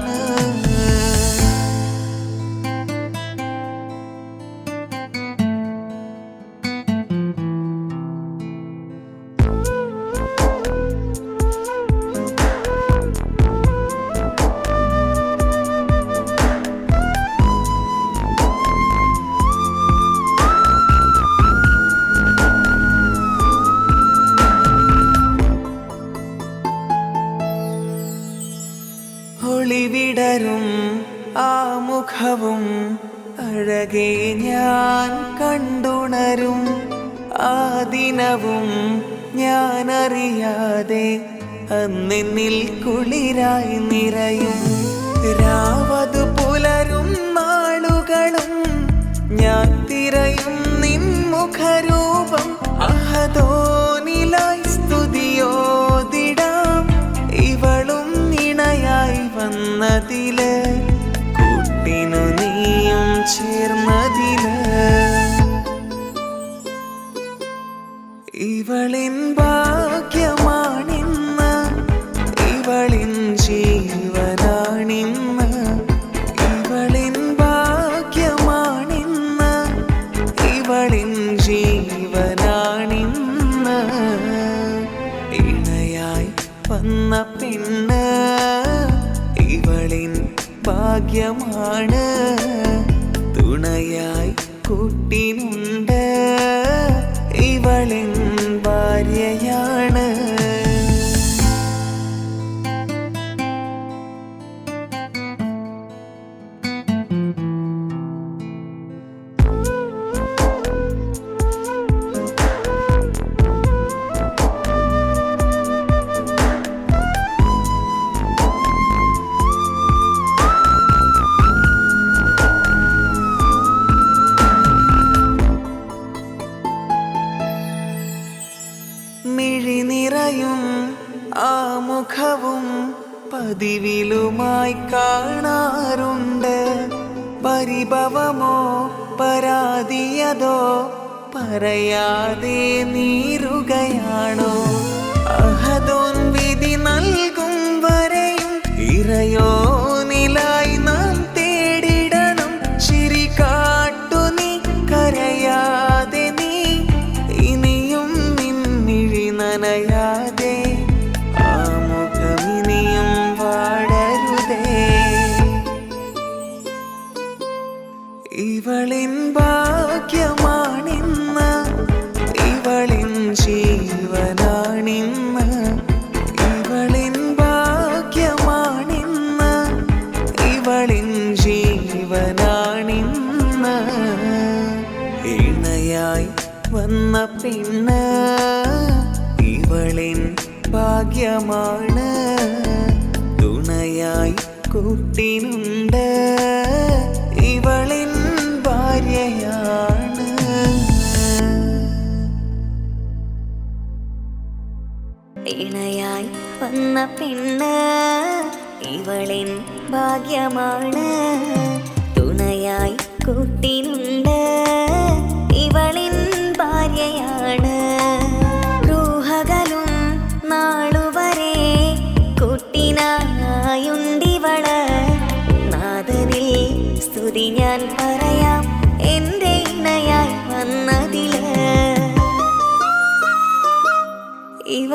ഒളിവിടരും ആ മുഖവും അഴകെ ഞാൻ കണ്ടുണരും ആ ദിനവും ഞാനറിയാതെ അന്നെന്നിൽ കുളിരായി നിറയും രാവതു പുലരും നാളുകളും ഞാൻ തിരയും നിൻ മുഖരൂപം അഹദോനിലായി സ്തുതിയോതിടാം ഇവളും ഇണയായി വന്നതില് കൂട്ടിനു നീയും ചേർന്നതില് ഇവളിൻ ഭാഗ്യമാണിന്ന് ഇവളിൻ ജീവനാണിന്ന് ഇവളിൻ ഭാഗ്യമാണിന്ന് ഇവളിൻ ജീവനാണിന്ന് ഇണയായി വന്ന പെണ്ണ് ഇവളിൻ ഭാഗ്യമാണ് തുണയായി കൂട്ടിനുണ്ട് ഇവളിൻ ഭാര്യയാണ് മിഴി നിറയും ആ മുഖവും പതിവിലുമായി കാണാറുണ്ട് പരിഭവമോ പരാതിയതോ പറയാതെ നീറുകയാണോ അഹദോൻ വിധി നൽകും വരെയും ഇറയോനിലായി നാം തേടിടണം ചിരി കാട്ടു നീ കരയാതെ നീ ഇനിയും നിന്നിഴി നനയാതെ ആ മുഖമിനിയും വാടരുതേ ഇവളിൻ ഭാഗ്യമാണിന്ന് ഇവളിൻ ജീവനാണിന്ന് ഇവളിൻ ഭാഗ്യമാണിന്ന് ഇവളിൻ ജീവനാണിന്ന് ഇണയായി വന്ന പെണ്ണ് ഇവളിൻ ഭാഗ്യമാണ് തുണയായി കൂട്ടിനുണ്ട് ഇവളിൻ ഭാര്യയാണ് ഇണയായി വന്ന പെണ്ണ് ഇവളിൻ ഭാഗ്യമാണ് തുണയായി കൂട്ടിനുണ്ട് ഇവളിൻ ഭാര്യയാണ് റൂഹകലും നാളുവരെ കൂട്ടിനായുണ്ടിവള് നാഥനിൽ സ്തുതി ഞാൻ പറയാം എൻ്റെ ഇണയായി വന്നതില് ഇവ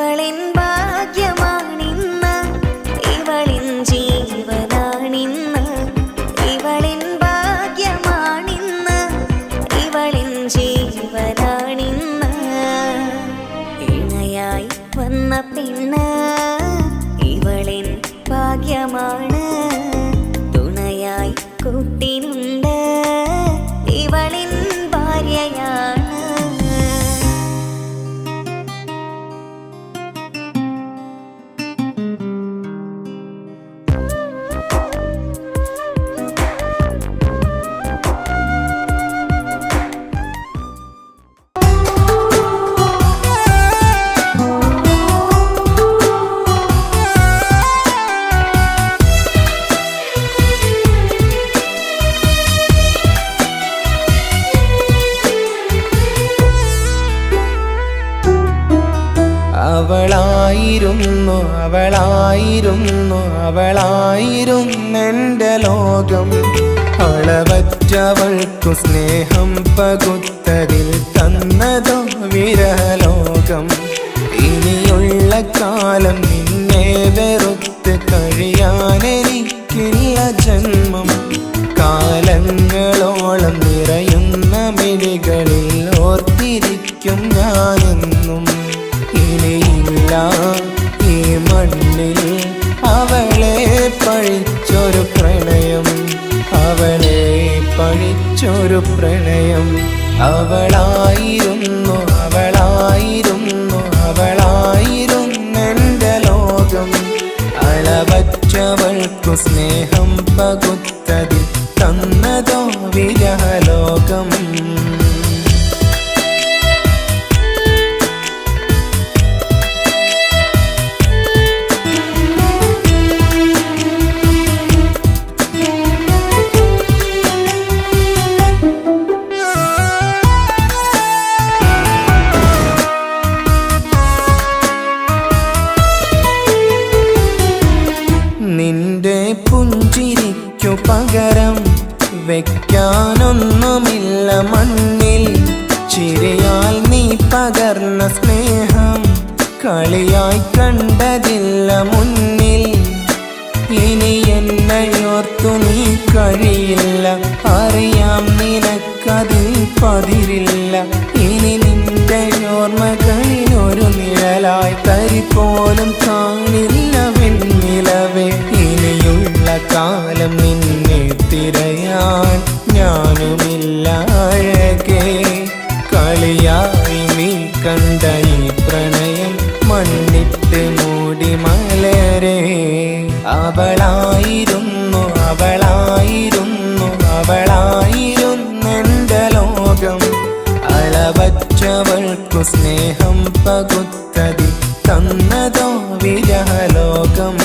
അവളായിരുന്നു അവളായിരുന്നെൻ്റെ ലോകം. അളവറ്റവൾക്കു സ്നേഹം പകുത്തതിൽ തന്നതോ വിരഹലോകം. ഇനിയുള്ള കാലം നിന്നെ വെറുത്ത് കഴിയാനെനിക്കില്ല ജന്മം. കാലങ്ങളോളം നിറയുന്ന മിഴികളിൽ ഓർത്തിരിക്കും ഞാനെന്നും. ഇനിയില്ല ഈ മണ്ണിൽ അവളെ പഴിച്ചൊരു പ്രണയം, അവളെ പഴിച്ചൊരു പ്രണയം. അവളായിരുന്നു അവളായിരുന്നു അവളായിരുന്നെൻ്റെ ലോകം. അളവറ്റവൾക്കു സ്നേഹം പകുത്തതിൽ തന്നതോ വിരഹലോകം. നിന്റെ പുഞ്ചിരിക്കു പകരം വെക്കാനൊന്നുമില്ല മണ്ണിൽ. ചിരിയാൽ നീ പകർന്ന സ്നേഹം കളിയായി കണ്ടതില്ല മുന്നിൽ. ഇനി എന്നയോർത്തു നീ കഴിയില്ല, അറിയാം നിനക്കതിൽ പതിരില്ല. ഇനി നിന്റെ ഓർമ്മകളിൽ ഒരു നിഴലായി തരി പോലും കാണില്ല വെണ്ണിലവേ. ഇനിയുള്ള കാലം നിന്നെ തിരയാൻ ഞാനുമില്ല അഴകേ. കളിയായി നീ കണ്ട ഈ പ്രണയം മണ്ണിട്ട് മൂടി മലരേ. അവളായിരുന്നു അവളായിരുന്നു അവളായിരുന്നെൻ്റെ ലോകം. അളവറ്റവൾക്കു സ്നേഹം പകുത്തതിൽ തന്നതോ വിരഹലോകം.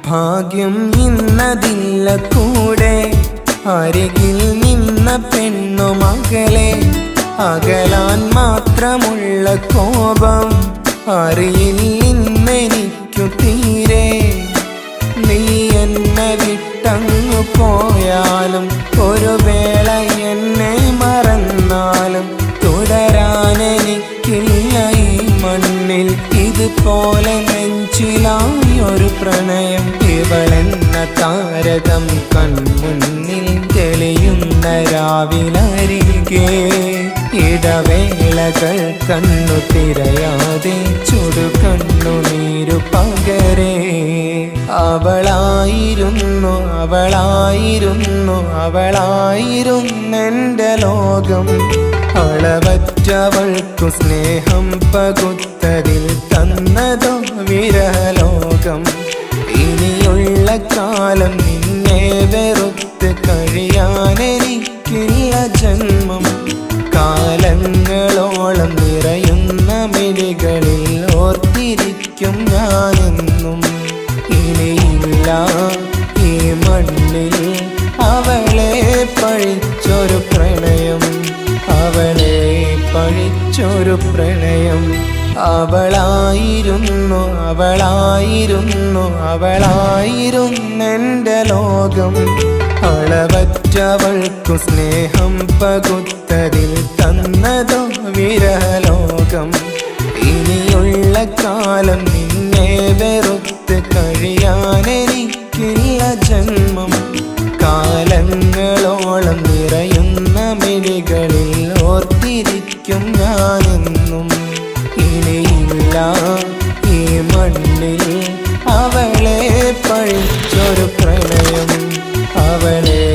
ഭാഗ്യം ഇന്നതില്ല കൂടെ, അരികിൽ നിന്ന പെണ്ണു മകളെ. അകലാൻ മാത്രമുള്ള കോപം അറിയില്ലെന്നെനിക്കു തീരെ. നീ എന്നെ വിട്ടങ്ങു പോയാലും ഒരു വേള എന്നെ മറന്നാലും തുടരാനെനിക്കില്ല ഈ മണ്ണിൽ. ഇതുപോലെ നെഞ്ചിലായി ഒരു പ്രണയം. ഇവളെന്ന താരകം കൺമുന്നിൽ തെളിയുന്ന രാവിലരികെ. ഇടവേളകൾ കണ്ണു തിരയാതെ ചുടുകണ്ണുനീരു പകരേ. അവളായിരുന്നു അവളായിരുന്നു അവളായിരുന്നെൻ്റെ ലോകം. അളവറ്റവൾക്കു സ്നേഹം പകുത്തതിൽ തന്നതോ വിരഹലോകം. ഇനിയുള്ള കാലം നിന്നെ വെറുത്ത് കഴിയാനെനിക്കില്ല ജന്മം. കാലങ്ങളോളം നിറയുന്ന മിഴികളിൽ ഓർത്തിരിക്കും ഞാനെന്നും. ഇനിയില്ല ഈ മണ്ണിൽ അവളെ പഴിച്ചൊരു പ്രണയം, അവളെ പഴിച്ചൊരു പ്രണയം. അവളായിരുന്നു അവളായിരുന്നു അവളായിരുന്നെൻ്റെ ലോകം. അളവറ്റവൾക്കു സ്നേഹം പകുത്തതിൽ തന്നതോ വിരഹലോകം. ഇനിയുള്ള കാലം നിന്നെ വെറുത്ത് കഴിയാനെനിക്കില്ല ജന്മം. കാലങ്ങളോളം നിറയുന്ന മിഴികളിൽ ഓർത്തിരിക്കും ഞാനെന്നും. ഇനിയില്ല ഈ മണ്ണിൽ അവളെ പഴിച്ചൊരു പ്രണയം, അവളെ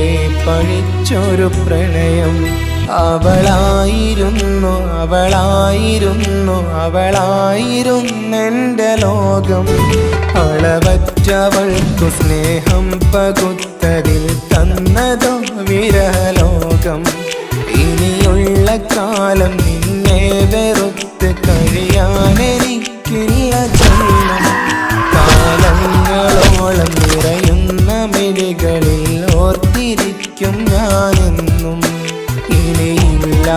പഴിച്ചൊരു പ്രണയം. അവളായിരുന്നു അവളായിരുന്നു അവളായിരുന്നെൻ്റെ ലോകം. അളവറ്റവൾക്കു സ്നേഹം പകുത്തതിൽ തന്നതോ വിരഹലോകം. ലോകം. ഇനിയുള്ള കാലം നിന്നെ വെറുത്ത് കഴിയാനെനിക്കില്ല ജന്മം. കാലങ്ങളോളം നിറയുന്ന മിഴികളിൽ ഓർത്തിരിക്കും ഞാനെന്നും. ഇനിയില്ല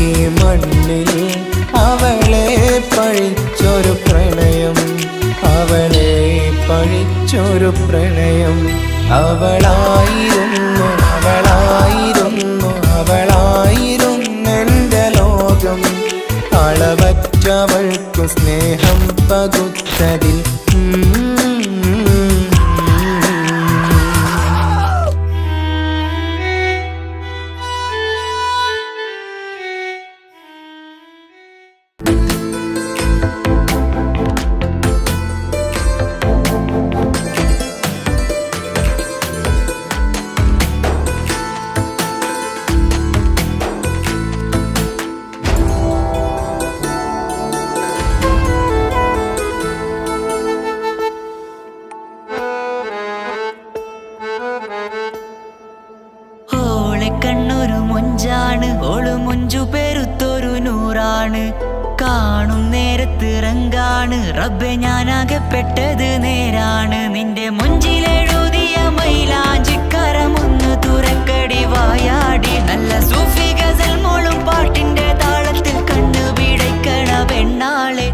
ഈ മണ്ണിൽ അവളെ പഴിച്ചൊരു പ്രണയം, അവളെ പഴിച്ചൊരു പ്രണയം. അവളായിരുന്നു അവളായിരുന്നു അവളായിരുന്നെൻ്റെ ലോകം. അളവറ്റവൾക്കു സ്നേഹം പകുത്തതിൽ കണ്ണൊരു മൊഞ്ചാണ്, ഓള് മൊഞ്ചു പെരുത്തൊരു നൂറാണ്. കാണും നേരത്ത് റങ്കാണ്, റബ്ബെ ഞാനാകപ്പെട്ടത് നേരാണ്. നിന്റെ മൊഞ്ചിലെഴുതിയ മൈലാഞ്ചിക്കരമൊന്ന് തുറക്കടി വായാടി. നല്ല സൂഫി ഗസൽ മോളും പാട്ടിന്റെ താളത്തിൽ കണ്ണു പിടയ്ക്കണ പെണ്ണാളെ.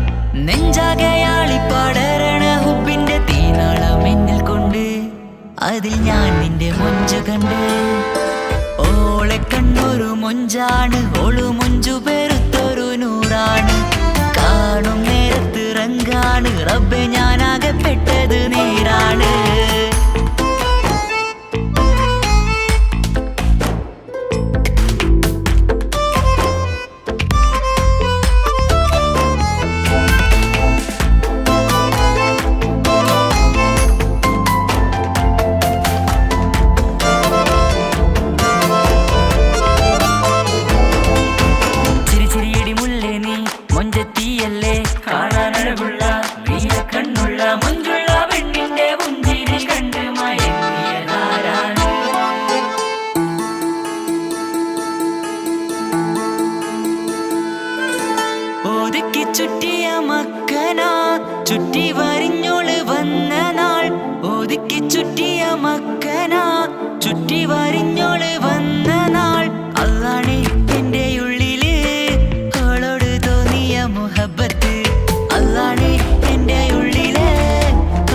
നെഞ്ചാകയാളി പടരണ ഹുബിന്റെ തീനാളം എന്നിൽ കൊണ്ട്, അതിൽ ഞാൻ നിന്റെ മൊഞ്ചു കണ്ട്. ഓളെ കണ്ണൊരു മൊഞ്ചാണ്, ഓളു മൊഞ്ചു പെരുത്തൊരു നൂറാണ്. കാണും നേരത്ത് റങ്കാണ്, റബ്ബെ ഞാനാകപ്പെട്ടത് നേരാണ്. ഒതുക്കി ചുറ്റിയ മക്കനാ ചുറ്റി വരിഞ്ഞോള് വന്ന നാൾ. ഒതുക്കി ചുറ്റിയ മക്കനാ ചുറ്റി വരിഞ്ഞോള് വന്ന നാൾ. അതാണ് എന്റെ ഉള്ളില് അവളോട് തോന്നിയ മുഹബത്ത്. അതാണ് എന്റെ ഉള്ളില്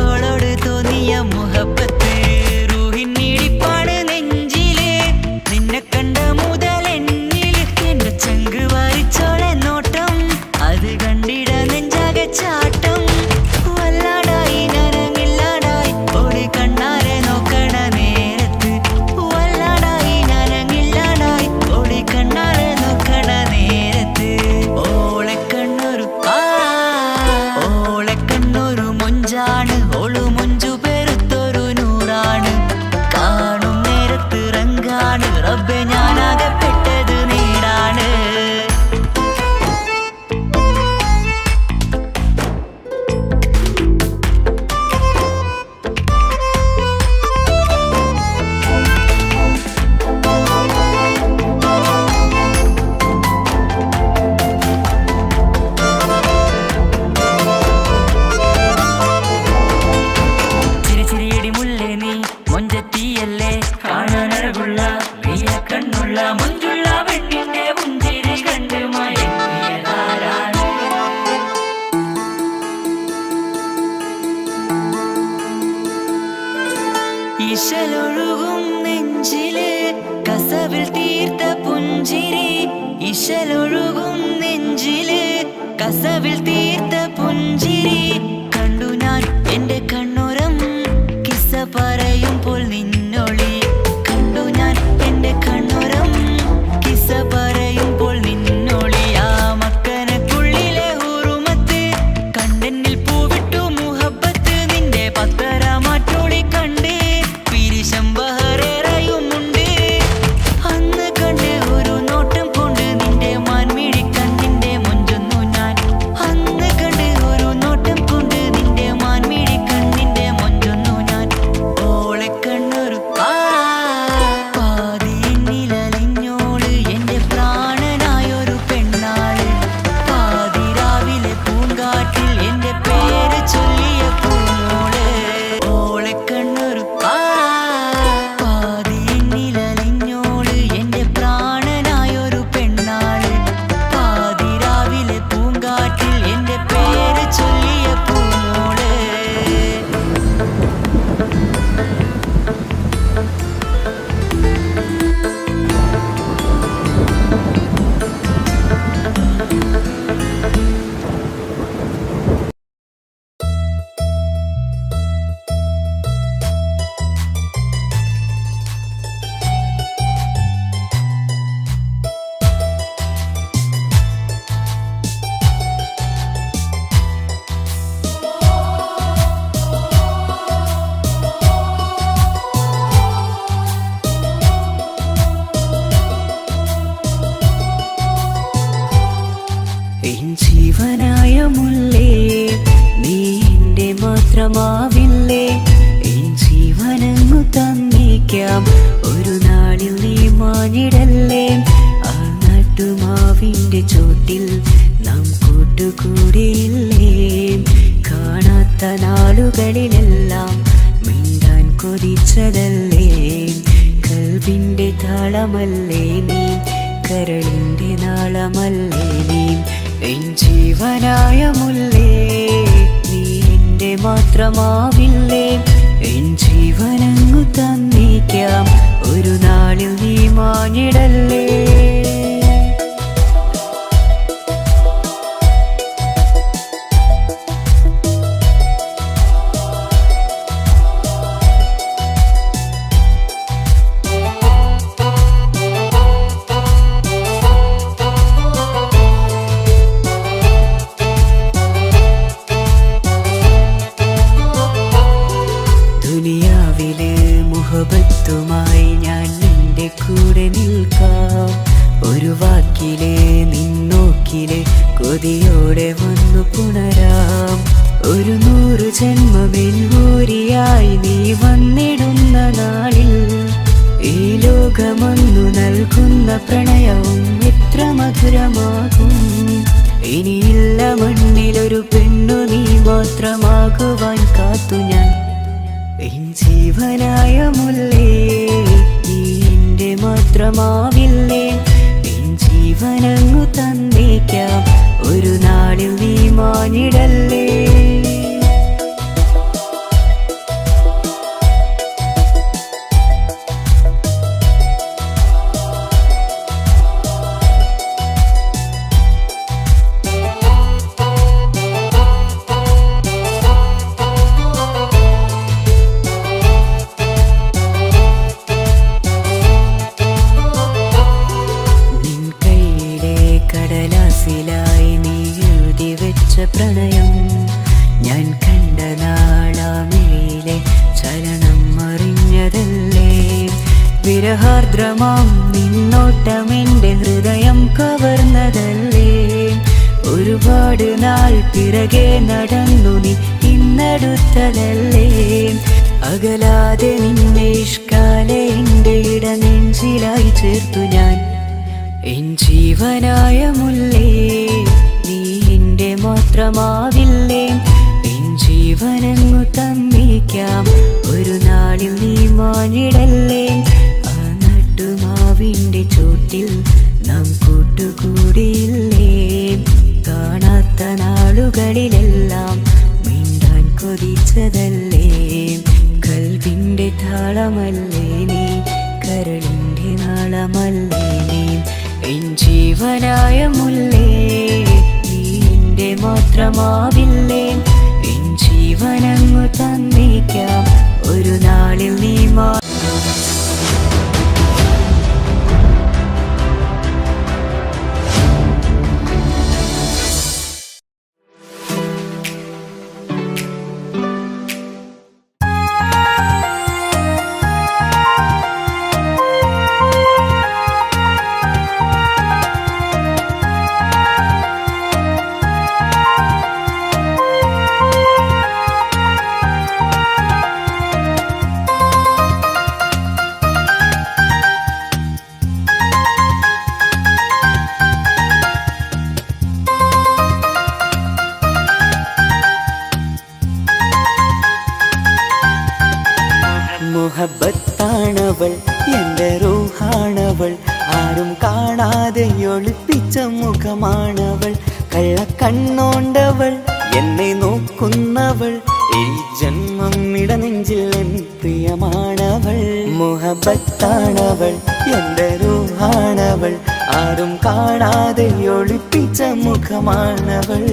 അവളോട് തോന്നിയ മുഹബത്ത്. റൂഹിന്നിടിപ്പാണ് നെഞ്ചില്, നിന്നെ കണ്ട മുതൽ എന്നില്. എന്റെ ചങ്ക് വാരിച്ചോളെ നോട്ടം, അത് കണ്ടിട നെഞ്ചാകെ ചാട്ടം. വല്ലാടായി നനങ്ങില്ലാടായി ഓടി കണ്ണാരെ നോക്കണ നേരത്ത്. വല്ലാടായി നനങ്ങില്ലാടായി ഓടി കണ്ണാരെ നോക്കണ നേരത്ത്. ഓളെ കണ്ണൊരു മൊഞ്ചാണ്, ഓളു മൊഞ്ചു പെരുത്തൊരു നൂറാണ്. കാണും നേരത്ത് റങ്കാണ്, റബ്ബെ ഞാനാകപ്പെട്ടത് നേരാണ്. ചിരിച്ചിരിയടി മുല്ലേ നീ മൊഞ്ചത്തിയല്ലേ, കാണാനഴകുള്ള നീയ കണ്ണുള്ള മൊഞ്ചുള്ള പെണ്ണിന്റെ പുഞ്ചിരി കണ്ട് മയങ്ങിയതാരാണ്. ഇശലൊഴുകും നെഞ്ചില് കസവിൽ തീർത്ത പുഞ്ചിരി. ഇശലൊഴുകും നെഞ്ചില് കസവിൽ തീർത്ത പുഞ്ചിരി. കണ്ടു ഞാൻ എന്റെ കണ്ണുരം കിസ്സ പറയുമ്പോൾ നിന്നൊളി. കണ്ടു ഞാൻ എന്റെ കണ്ണുരം കിസ്സ പറയുമ്പോൾ നിന്നൊളി. ആ മക്കനക്കുള്ളിലെ ഹുറുമത്ത് കണ്ടെന്നിൽ പൂവിട്ടു മുഹബത്ത്. നിന്റെ പത്തര മാറ്റോളി കണ്ട് പിരിശം ബഹറേറയുമുണ്ട്. അന്ന് കണ്ട് ഒരു നോട്ടം കൊണ്ട് നിന്റെ മാൻമിഴി കണ്ണിന്റെ മൊഞ്ചൊന്നു ഞാൻ. അന്ന് മാത്രമാവില്ലേ എൻ ജീവനങ്ങു തന്നേക്കാം ഒരു നാളിൽ നീ മാഞ്ഞിടല്ലേ ആ നാട്ടുമാവിന്റെ ചോട്ടിൽ നാം കൂട്ടുകൂടിയില്ലേ കാണാത്ത നാളുകളിലെല്ലാം മിണ്ടാൻ കൊതിച്ചതല്ലേ കൽവിന്റെ താളമല്ലേ നീ കരളിന്റെ നാളമല്ലേ നീ എൻ ജീവനായ മുല്ലേ നീ എന്റെ മാത്രമാവില്ലേ എൻ ജീവനങ്ങു തന്നേക്കാം ഒരു നാളിൽ നീ മാഞ്ഞിടല്ലേ ദുനിയാവിലെ മുഹബത്തുമായി ഞാൻ നിന്റെ കൂടെ നിൽക്കാം ഒരു വാക്കിലെ നിന്നോക്കിലെ കൊതിയോടെ വന്നു പുണരാം ഒരു 100 ജന്മമെൻകൂരിയായി നീ വന്നിടുന്ന നാളിൽ ഈ ലോകമൊന്നു നൽകുന്ന പ്രണയവും എത്ര മധുരമാകും ഇനിയില്ല മണ്ണിലൊരു പെണ്ണു നീ മാത്രമാകുവാൻ കാത്തു ഞാൻ എൻ ജീവനായ മുല്ലേ നീ എന്റെ മാത്രമാവില്ലേ എൻ ജീവനങ്ങു തന്നേക്കാം ഒരു നാളിൽ നീ മാഞ്ഞിടല്ലേ കടലാസിലായി നീ എഴുതി വെച്ച പ്രണയം ഞാൻ കണ്ട നാളാമിഴിയിലെ ചലനം അറിഞ്ഞതല്ലേ വിരഹാർദ്രമാം നിന്നോട്ടം എൻ്റെ ഹൃദയം കവർന്നതല്ലേ ഒരുപാട് നാൾ പിറകെ നടന്നു നീ ഇന്നടുത്തതല്ലേ അകലാതെ നിന്നെ ഇഷ്കാലെ എൻ്റെ ഇടനെഞ്ചിലായി ചേർത്തു ഞാൻ എൻ ജീവനായ മുല്ലേ നീ എന്റെ മാത്രമാവില്ലേ എൻ ജീവനങ്ങു തന്നേക്കാം ഒരു നാളിൽ നീ മാഞ്ഞിടല്ലേ ആ നട്ടുമാവിന്റെ ചോട്ടിൽ നാം കൂട്ടുകൂടിയില്ലേ കാണാത്ത നാളുകളിലെല്ലാം മിണ്ടാൻ കൊതിച്ചതല്ലേ കൽവിന്റെ താളമല്ലേ നീ കരളിന്റെ നാളമല്ലേ നീ എൻ ജീവനായ മുല്ലേ നീ എന്റെ മാത്രമാവില്ലേ എൻ ജീവനങ്ങു തന്നേക്കാം ഒരു നാളിൽ നീ മുഹബത്താണവൾ എൻ്റെ റൂഹാണവൾ ആരും കാണാതെ ഒളിപ്പിച്ച മുഖമാണവൾ കള്ളക്കണ്ണോണ്ടവൾ എന്നെ നോക്കുന്നവൾ ഈ ജന്മം ഇടനെഞ്ചിൽ എൻ പ്രിയമാണവൾ മുഹബത്താണവൾ എൻ്റെ റൂഹാണവൾ ആരും കാണാതെ ഒളിപ്പിച്ച മുഖമാണവൾ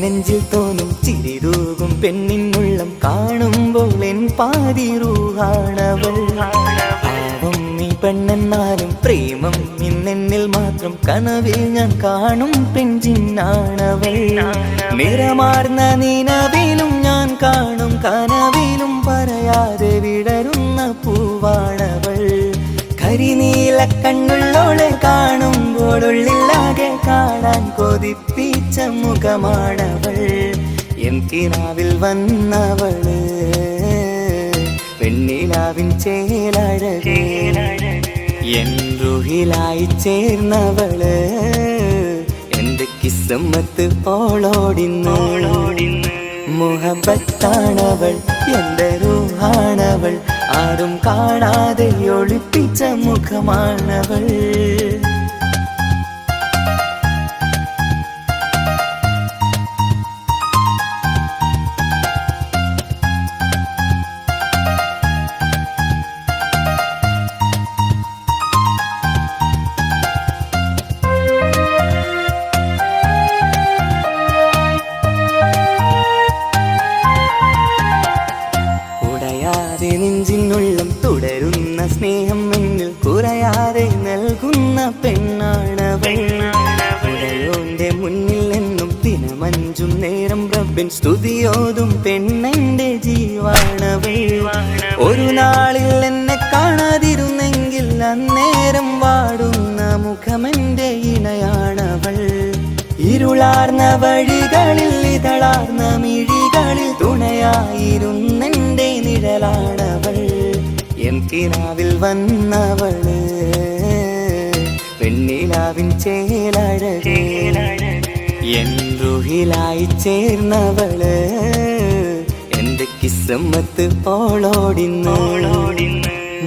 നെഞ്ചിൽ തോന്നും ചിരിതൂകും പെണ്ണിനുള്ളം കാണുമ്പോൾ എൻ പാതി റൂഹാണവൾ പാവം നീ പെണ്ണെന്നാലും പ്രേമം ഇന്നെന്നിൽ മാത്രം കനവിൽ ഞാൻ കാണും പെൺചിന്നാണവൾ നിറമാർന്ന നിലവിലും ഞാൻ കാണും കനവിലും പറയാതെ വിടരുന്ന പൂവാണവൾ കരിനീല കണ്ണുള്ളോളെ കാണുമ്പോഴുള്ളിലാകെ കാണാൻ കൊതിപ്പിച്ച മുഖമാണവൾ എൻ കിനാവിൽ വന്നവള് പെണ്ണിലാവിൻ ചേലഴകേ എൻ റുഹിലായി ചേർന്നവള് എന്റെ കിസ്മത്ത് ഓളോടിന്ന് മുഹബത്താണവൾ എന്റെ റൂഹാണവൾ ആരും കാണാതെ ഒളിപ്പിച്ച മുഖമാണവൾ നെഞ്ചിനുള്ളം തുടരുന്ന സ്നേഹം എന്നിൽ കുറയാതെ നൽകുന്ന പെണ്ണാണവൾ പുഴയോന്റെ മുന്നിൽ നിന്നും ദിനമഞ്ചും നേരം റബ്ബിൻ സ്തുതിയോതും പെണ്ണെന്റെ ജീവാണവൾ ഒരു നാളിൽ എന്നെ കാണാതിരുന്നെങ്കിൽ അന്നേരം വാടുന്ന മുഖമെന്റെ ഇണയാണവൾ ഇരുളാർന്ന വഴികളിൽ ഇതളാർന്ന മിഴികളിൽ തുണയായിരുന്നെന്റെ നിഴലാണവൾ എൻ കിനാവിൽ വന്നവള് പെണ്ണിലാവിൻ ചേലഴകേ എൻ റുഹിലായി ചേർന്നവള് എന്റെ കിസ്മത്ത് ഓളോടിന്ന്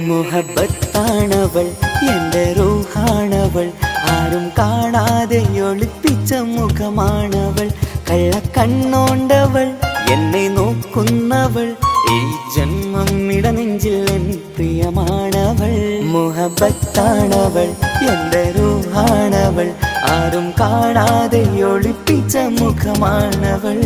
മുഹബത്താണവൾ എന്റെ റൂഹാണവൾ ആരും കാണാതെ ഒളിപ്പിച്ച മുഖമാണവൾ കള്ളക്കണ്ണോണ്ടവൾ എന്നെ നോക്കുന്നവൾ ഈ ജന്മം ഇടനെഞ്ചിൽ എൻ പ്രിയമാണവൾ മുഹബത്താണവൾ എന്റെ റൂഹാണവൾ ആരും കാണാതെ ഒളിപ്പിച്ച മുഖമാണവൾ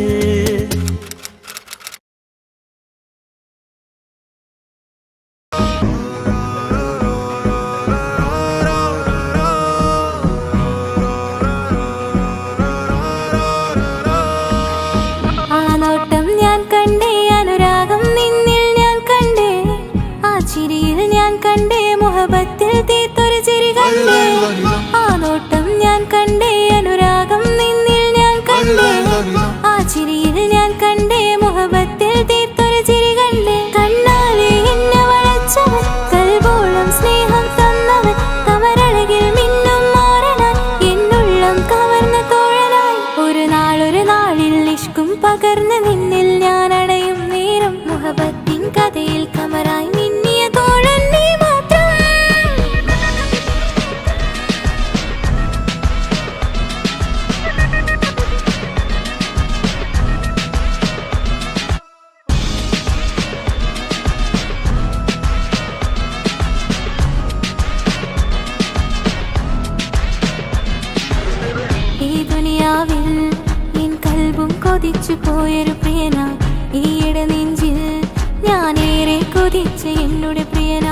മുഹബത്തിൽ തീർത്തൊരു ചിരി കണ്ടേ ആ നോട്ടം ഞാൻ കണ്ടേ അനുരാഗം നിന്നിൽ ഞാൻ കണ്ടേ ആ ചിരിയിൽ ഞാൻ കണ്ടേ മുഹബത്തിൽ തീർത്തൊരു ചിരി കണ്ടേ കണ്ണാലെ എന്നെ വളച്ചവൻ കൽബോളം സ്നേഹം തന്നവൻ കമരഴകിൽ മിന്നും മാറനായി എന്നുള്ളം കവർന്ന തോഴനായി ഒരു നാളിൽ ഇഷ്കും പകർന്ന് നിന്നിൽ ഞാൻ അടയും നേരം മുഹബത്തിൻ കഥയിൽ കമറായി മിന്നിയ തോഴൻ നീ മാത്രം ഈ ദുനിയാവിൽ എൻ കൽബും കൊതിച്ചു പോയൊരു പ്രിയന ഈയിടെ നെഞ്ചിൽ ഞാനേറെ കൊതിച്ച എന്നോട് പ്രിയന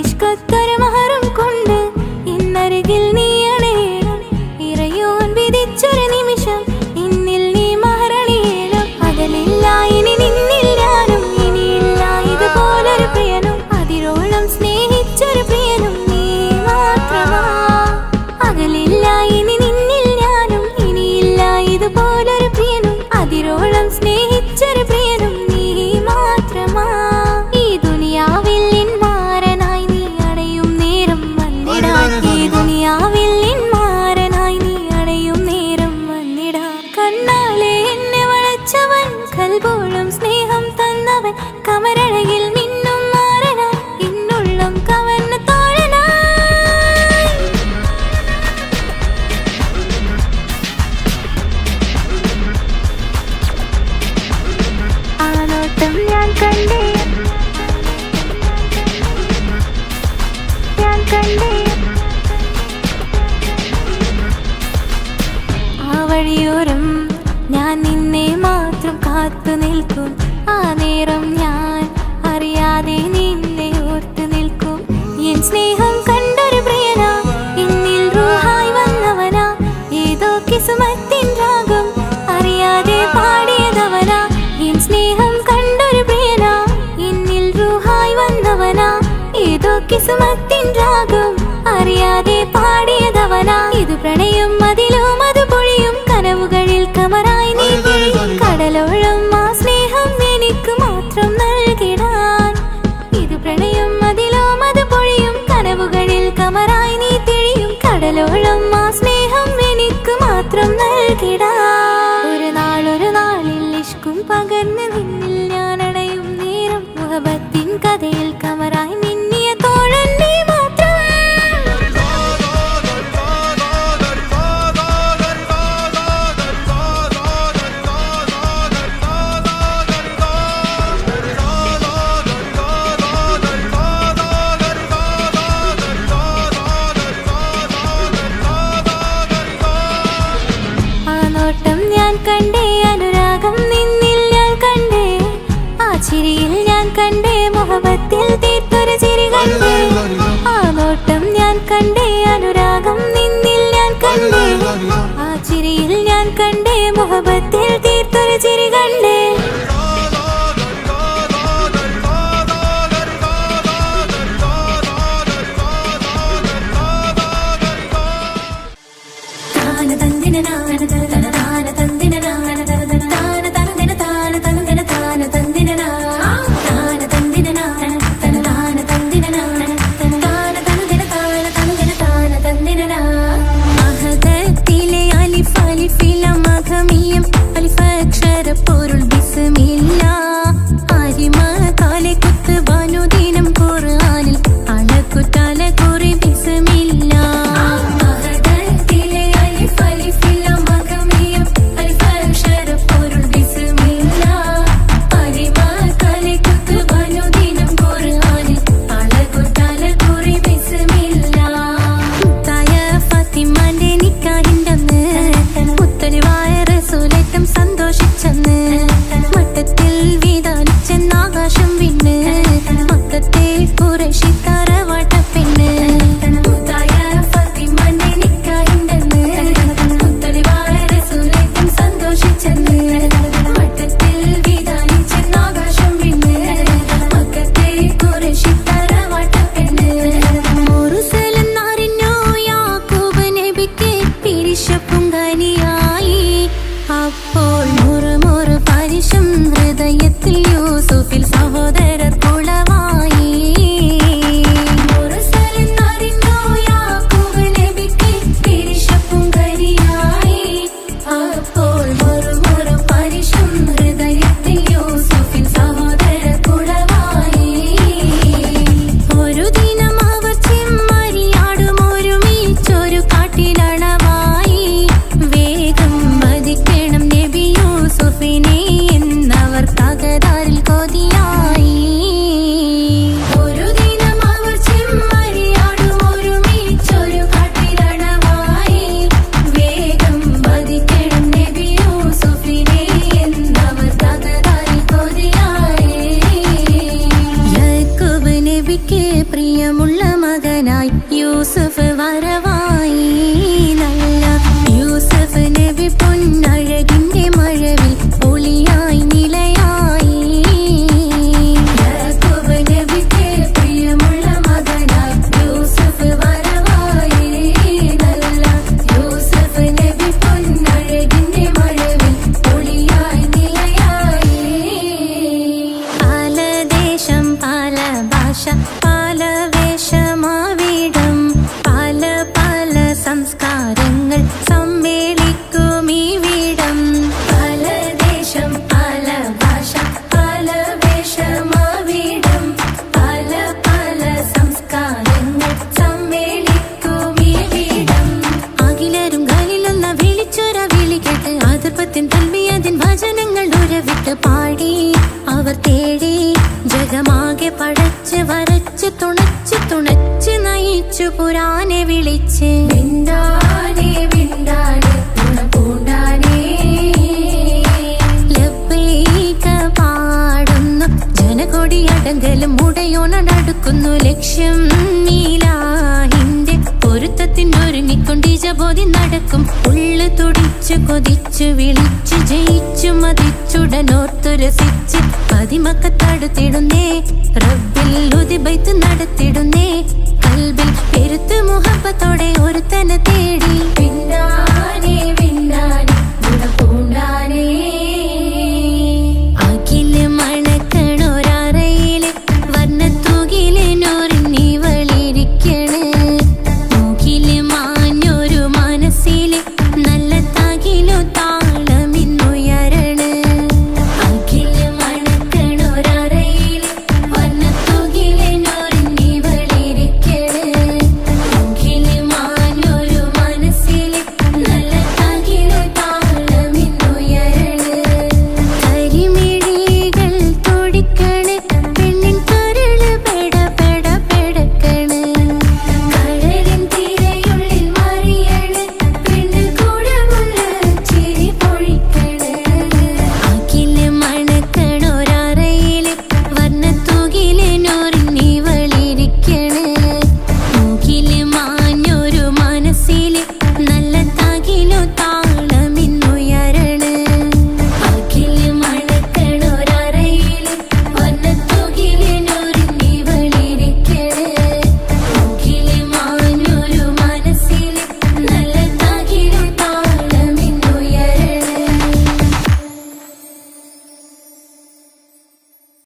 ഇഷ്കത്തൊരു മഹറും കൊണ്ട് ഇന്നരികിൽ നീ അണയണം ഇറയോൻ വിധിച്ചൊരു നിമിഷം ഇന്നിൽ നീ മഹറണിയേണം അകലില്ല ഇനി നിന്നിൽ ഞാനും ഇനിയില്ല ഇതുപോലൊരു പ്രിയനും അതിരോളം സ്നേഹിച്ചൊരു പ്രിയനും നീ മാത്രമാ അകലില്ല ഇനി നിന്നിൽ ഞാനും ഇനിയില്ല ഇതുപോലൊരു പ്രിയനും അതിരോളം സ്നേഹിച്ചൊരു പ്രിയനും നീ മാത്രമാ ഈ ദുനിയാവിൽ എൻ മാരനായി നീ അടയും നേരം വന്നിടാൻ ഈ ദുനിയാവിൽ എൻ മാരനായി നീ അടയും നേരം വന്നിടാൻ കണ്ണാലെ എന്നെ വളച്ചവൻ കൽബോളം സ്നേഹം തന്നവൻ കമരഴകിൽ മിന്നും മാറനായി എന്നുള്ളം കവർന്ന തോഴനായി ആ നോട്ടം ഞാൻ കണ്ടേ ആ വഴിയോരം ഞാൻ നിന്നെ മാത്രം കാത്തു നിൽക്കും ആ നേരം ഞാൻ കിസുമത്തിൻ രാഗം അറിയാതെ പാടിയതവനാ ഇത് പ്രണയം അതിലും അത് പൊഴിയും കനവുകളിൽ കമറായി നീ കടലോളം ആ സ്നേഹം എനിക്ക് മാത്രം നൽകിടാൻ ഇത് പ്രണയം അതിലും അത് പൊഴിയും കനവുകളിൽ കമറായി നീ തെളിയും കടലോളം ആ സ്നേഹം എനിക്ക് മാത്രം നൽകിടാൻ ഒരു നാളിൽ ഇഷ്കും പകർന്ന് നിന്നിൽ ഞാൻ അടയും നേരം മുഹബത്തിൻ കഥയിൽ കമറായി മിന്നിയ തോഴൻ നീ മാത്രം ആ നോട്ടം ഞാൻ കണ്ടേ അനുരാഗം നിന്നിൽ ഞാൻ കണ്ടേ ആ ചിരിയിൽ ഞാൻ കണ്ടേ മുഹബത്തിൽ തീർത്തൊരു ചിരി കണ്ടേ ആ നോട്ടം ഞാൻ കണ്ടേ അനുരാഗം നിന്നിൽ ഞാൻ കണ്ടേ ആ ചിരിയിൽ ഞാൻ കണ്ടേ മുഹബത്തിൽ തീർത്തൊരു ചിരി കണ്ടേ അഹദത്തിലെ അലിഫ് അലിഫിലം അഖമിയം അലിഫക്ഷര പൊരുൾ ബിസ്മില്ല അരിമ കാലെ കുത്ത് വനുദിനം ഖുർആനിൽ അളക്കുതല കുറി ബിസ്മില്ല അഹദത്തിലെ അലിഫ് അലിഫിലം അഖമിയം അലിഫക്ഷര പൊരുൾ ബിസ്മില്ല അരിമ കാലെ കുത്ത് വനുദിനം ഖുർആനിൽ അളക്കുതല കുറി ബിസ്മില്ല മുത്തായ ഫാത്തിമാന്റെ നിക്കാഹിന്റന്ന് മുത്തലിവായ റസൂലേറ്റം സന്തോഷിച്ചെന്ന് മട്ടത്തിൽ വീതാലിച്ചെന്നാകാശം വിണ്ണ് മക്കത്തെ ഖുറൈശി തറവാട്ടപ്പെണ്ണ് മുത്തായ ഫാത്തിമാന്റെ നിക്കാഹിന്റന്ന് മുത്തലിവായ റസൂലേറ്റം സന്തോഷിച്ചെന്ന് മട്ടത്തിൽ വീതാലിച്ചെന്നാകാശം വിണ്ണ് മക്കത്തെ ഖുറൈശി തറവാട്ടപ്പെണ്ണ് മുറുസലെന്നറിഞ്ഞു യാക്കൂബ് നബിക്ക് പിരിശപ്പുങ്കനിയായി അപ്പോൾ മുറുമുറു പരിശം ഹൃദയത്തിൽ യൂസുഫിൽ സഹോദരർ കുളവായി മുറുസലെന്നറിഞ്ഞു യാക്കൂബ് നബിക്ക് പിരിശപ്പുങ്കനിയായി അപ്പോൾ മുറുമുറു പരിശം ഹൃദയത്തിൽ യൂസുഫിൽ സഹോദരർ കുളവായി ഒരു ദിനം അവർ ചെമ്മരിയാടും ഒരുമിച്ചൊരു കാട്ടിലണവായി വേഗം വധിക്കണം നബി യൂസുഫിനെ എന്നവർ തകരാറിൽ കൊതിയായി ഒരു ദിനം അവർ ചെമ്മരിയാടും ഒരുമിച്ചൊരു കാട്ടിലണവായി വേഗം വധിക്കണം നബി യൂസുഫിനെ എന്നവർ തകരാറിൽ കൊതിയായി യാക്കൂബ് നബിക്ക് പ്രിയമുള്ള മകനായി യൂസുഫ് വരവായി നല്ല യൂസുഫ് നബി പൊന്നഴകിന്റെ മഴവിൽ ഒളിയായി നിലയായി യാക്കൂബ് നബിക്ക് പ്രിയമുള്ള മകനായി യൂസുഫ് വരവായി നല്ല യൂസുഫ് നബി പൊന്നഴകിന്റെ മഴവിൽ ഒളിയായി നിലയായി പല ദേശം പല ഭാഷ പല വേഷമാവിടം പല പല സംസ്കാരങ്ങൾ സമ്മേളിക്കും ഈ വീടം പല ദേശം പല ഭാഷ പല വേഷമാവിടം പല പല സംസ്കാരങ്ങൾ സമ്മേളിക്കും ഈ വീടം അഖിലരും ഖലീലല്ല വിളിച്ചൊര വിളി കേട്ട് അതിർപ്പത്തിൻ തൽബിയത്തിൻ വചനങ്ങൾ ഉരവിട്ട് പാടി അവർ തേടി ജഗമാകെ പടച്ച് വരച്ച് തുണച്ച് നയിച്ചു പുരാനെ വിളിച്ച് വിണ്ടാനെ വിണ്ടാനെ തുണ പൂണ്ടാനെ ലബ്ബൈക പാടുന്നു ജനകൊടിയടങ്കലും ഉടയോണടുക്കുന്നു ലക്ഷ്യം നീലാഹിന്റെ പൊരുത്തത്തിനൊരുങ്ങിക്കൊണ്ടിജബോധി നടക്കും. ഉള്ളു തുടിച്ചു കൊതിച്ചു വിളിച്ചു ജയിച്ചു മതിച്ചുടനോർത്തു രസിച്ച് പതിമക്കത്തടുത്തിടുന്നേ. റബ്ബിൽ ഉദിബൈത്ത് നടത്തിടുന്നേ. കൽബിൽ പെരുത്ത് മുഹബത്തോടെ ഒരുത്തനെ തേടി. പിന്നാനെ പിന്നാനെ ഗുണപൂണ്ടാനേ